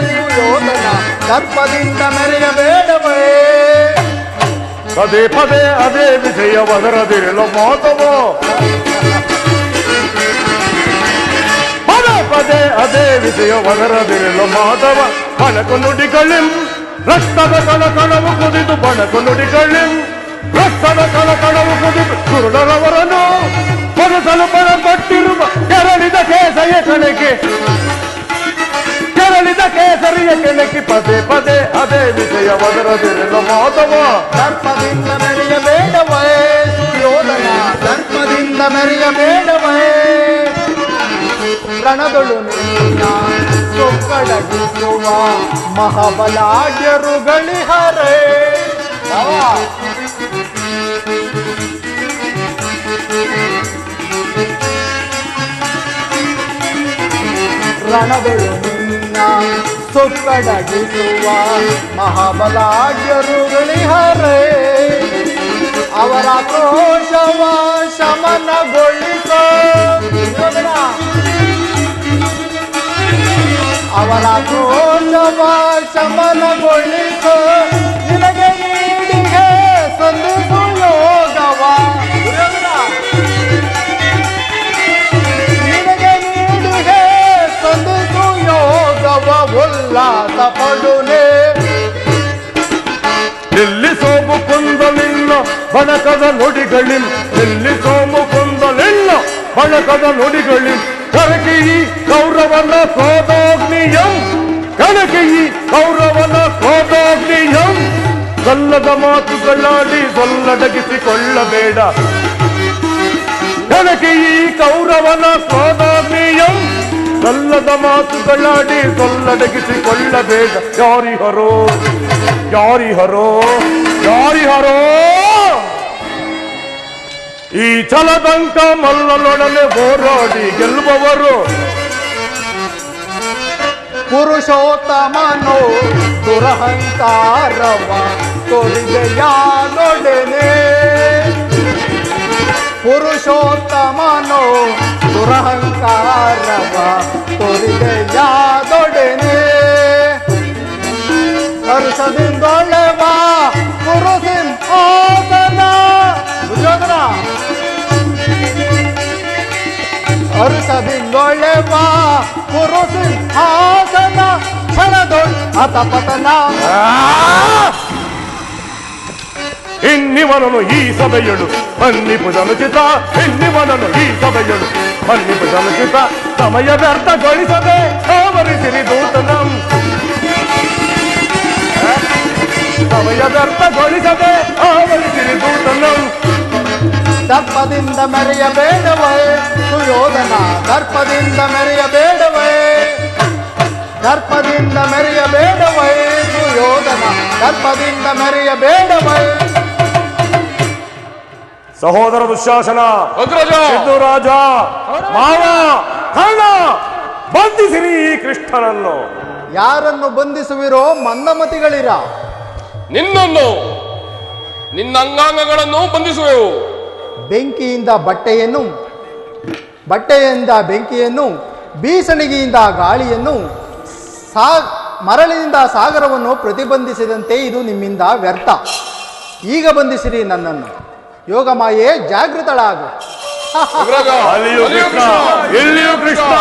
ಸುಯೋಧನ, ದರ್ಪದಿಂದ ಮೆರೆಯಬೇಡವೇ. ಪದೇ ಪದೇ ಅದೇ ವಿಷಯ ಒದರದಿರಲು ಮಾತವೋ, ಪದೇ ಪದೇ ಅದೇ ವಿಷಯ ಒದರದಿರಲು ಮಾತವ. ಬಣಕು ನುಡಿಗಳಿಂ ರಕ್ತದ ಕಣಕಣವು ಕುದಿದು, ಬಣಕು ನುಡಿಗಳಿಂ ರಕ್ತದ ಕಣಕಣವು ಕುದಿದು ಕುರುಡರವರನ್ನು ಕೊಡಿಸಲು ಬರಪಟ್ಟಿರುವ ಕೆರಳಿದ ಕೇಸರಿಯ ಕಣಕ್ಕೆ, ಕೆರಳಿದ ಕೇಸರಿಯ ಕೆಣಕಿ. ಪದೇ ಪದೇ ಅದೇ ವಿಷಯ ಒದರದಿರಲು ಮಾತವ. ದರ್ಪದಿಂದ ಮೆರೆಯಬೇಡವೇ ಸುಯೋಧನ, ದರ್ಪದಿಂದ ಮೆರೆಯಬೇಡವೇ. ರಣದೊಳು ನಿನ್ನ ಸೊಕ್ಕಡಗಿಸುವ ಮಹಾಬಲಾಢ್ಯರುಗಳಿಹರೇ. ರಣದೊಳು ನಿನ್ನ ಸೊಕ್ಕಡಗಿಸುವ ಮಹಾಬಲಾಢ್ಯರುಗಳಿಹರೇ. ಅವರ ಕ್ರೋಶವ ಶಮನಗೊಳಿಸೋ, ಅವರ ಕ್ರೋಶವ ಶಮನಗೊಳಿಸೋ. ನಿನಗೆ ನೀಡಿಗೆ ಸಂಧಿಸು ಯೋಗವ, ನಿನಗೆ ನೀಡಿಗೆ ಸಂಧಿಸು ಯೋಗವ. ಉಲ್ಲಾಸ ಪಡುನೆ ನಿಲ್ಲಿಸೋ ಮುಕುಂದ ನಿನ್ನ ಬಣಕದ ನುಡಿಗಳಿಂ, ನಿಲ್ಲಿಸೋ ಮುಕುಂದ ನಿನ್ನ ಬಣಕದ ನುಡಿಗಳಿಂ. ಕನಕಿ ಕೌರವನ ಕ್ರೋಧಾಗ್ನಿಯಂ, ಕನಕಿ ಕೌರವನ ಕ್ರೋಧಾಗ್ನಿಯಂ. ಸಲ್ಲದ ಮಾತುಗಳಾಡಿ ಸೊಲ್ಲಡಗಿಸಿಕೊಳ್ಳಬೇಡ, ಕನಕಿ ಕೌರವನ ಕ್ರೋಧಾಗ್ನಿಯಂ. ಸಲ್ಲದ ಮಾತುಗಳಾಡಿ ಸೊಲ್ಲಡಗಿಸಿಕೊಳ್ಳಬೇಡ. ಯಾರಿಹರೋ ಯಾರಿಹರೋ ಯಾರಿಹರೋ ಈ ಛಲದಂಕ ಮಲ್ಲನೊಡನೆ ಹೋರಾಡಿ ಗೆಲ್ಲುವವರು. ಪುರುಷೋತ್ತಮನೋ ದುರಹಂಕಾರವ ತೊರಿದೆಯಾದೊಡನೆ, ಪುರುಷೋತ್ತಮನೋ ದುರಹಂಕಾರವ ತೊರಿದೆಯಾದೊಡನೆ. ಹರ್ಷದಿಂದೊಳೆವ ಪುರುಸಿಂಹಾಸನ ದುರ್ಯೋಧನ, ಹರ್ಷದಿಂದೊಳೆವ ಪುರುಸಿಂಹಾಸನ. ಕ್ಷಣದೊಳ್ ಹತಪತನ. ಇನ್ನಿವನನು ಈ ಸಭೆಯಳು ಮನ್ನಿಪುದನುಚಿತ, ಇನ್ನಿವನನು ಈ ಸಭೆಯಳು ಮನ್ನಿಪುದನುಚಿತ. ಸಮಯ ವ್ಯರ್ಥಗೊಳಿಸದೆ ಆವರಿಸಿರಿ ದೂತನಂ, ಸಮಯ ವ್ಯರ್ಥಗೊಳಿಸದೆ ಆವರಿಸಿರಿ ದೂತನಂ. ದರ್ಪದಿಂದ ಮೆರೆಯಬೇಡವೇ ಸುಯೋಧನ, ದರ್ಪದಿಂದ ಮೆರೆಯಬೇಡವೇ, ದರ್ಪದಿಂದ ಮೆರೆಯಬೇಡವೇ ಸುಯೋಧನ. ದುರ್ಯೋಧನ ದರ್ಪದಿಂದ ಮೆರೆಯಬೇಡವೈ. ಸಹೋದರ ದುಶ್ಯಾಸನ, ಅಗ್ರಜ, ಸಿಂಧೂರಾಜ, ಮಾವ, ಕರ್ಣ, ಬಂಧಿಸಿರಿ ಈ ಕೃಷ್ಣನನ್ನು. ಯಾರನ್ನು ಬಂಧಿಸುವಿರೋ ಮಂದಮತಿಗಳಿರ. ನಿನ್ನನ್ನು ನಿನ್ನ ಅಂಗಾಂಗಗಳನ್ನು ಬಂಧಿಸುವೆವು. ಬೆಂಕಿಯಿಂದ ಬಟ್ಟೆಯನ್ನು, ಬಟ್ಟೆಯಿಂದ ಬೆಂಕಿಯನ್ನು, ಬೀಸಣಿಗೆಯಿಂದ ಗಾಳಿಯನ್ನು, ಮರಳಿನಿಂದ ಸಾಗರವನ್ನು ಪ್ರತಿಬಂಧಿಸಿದಂತೆ ಇದು ನಿಮ್ಮಿಂದ ವ್ಯರ್ಥ. ಈಗ ಬಂಧಿಸಿರಿ ನನ್ನನ್ನು. ಯೋಗಮಾಯೆ ಜಾಗೃತಳಾಗು. ಅಗ್ರಜ, ಅಲ್ಲಿಯೂ ಕೃಷ್ಣ, ಇಲ್ಲಿಯೂ ಕೃಷ್ಣ.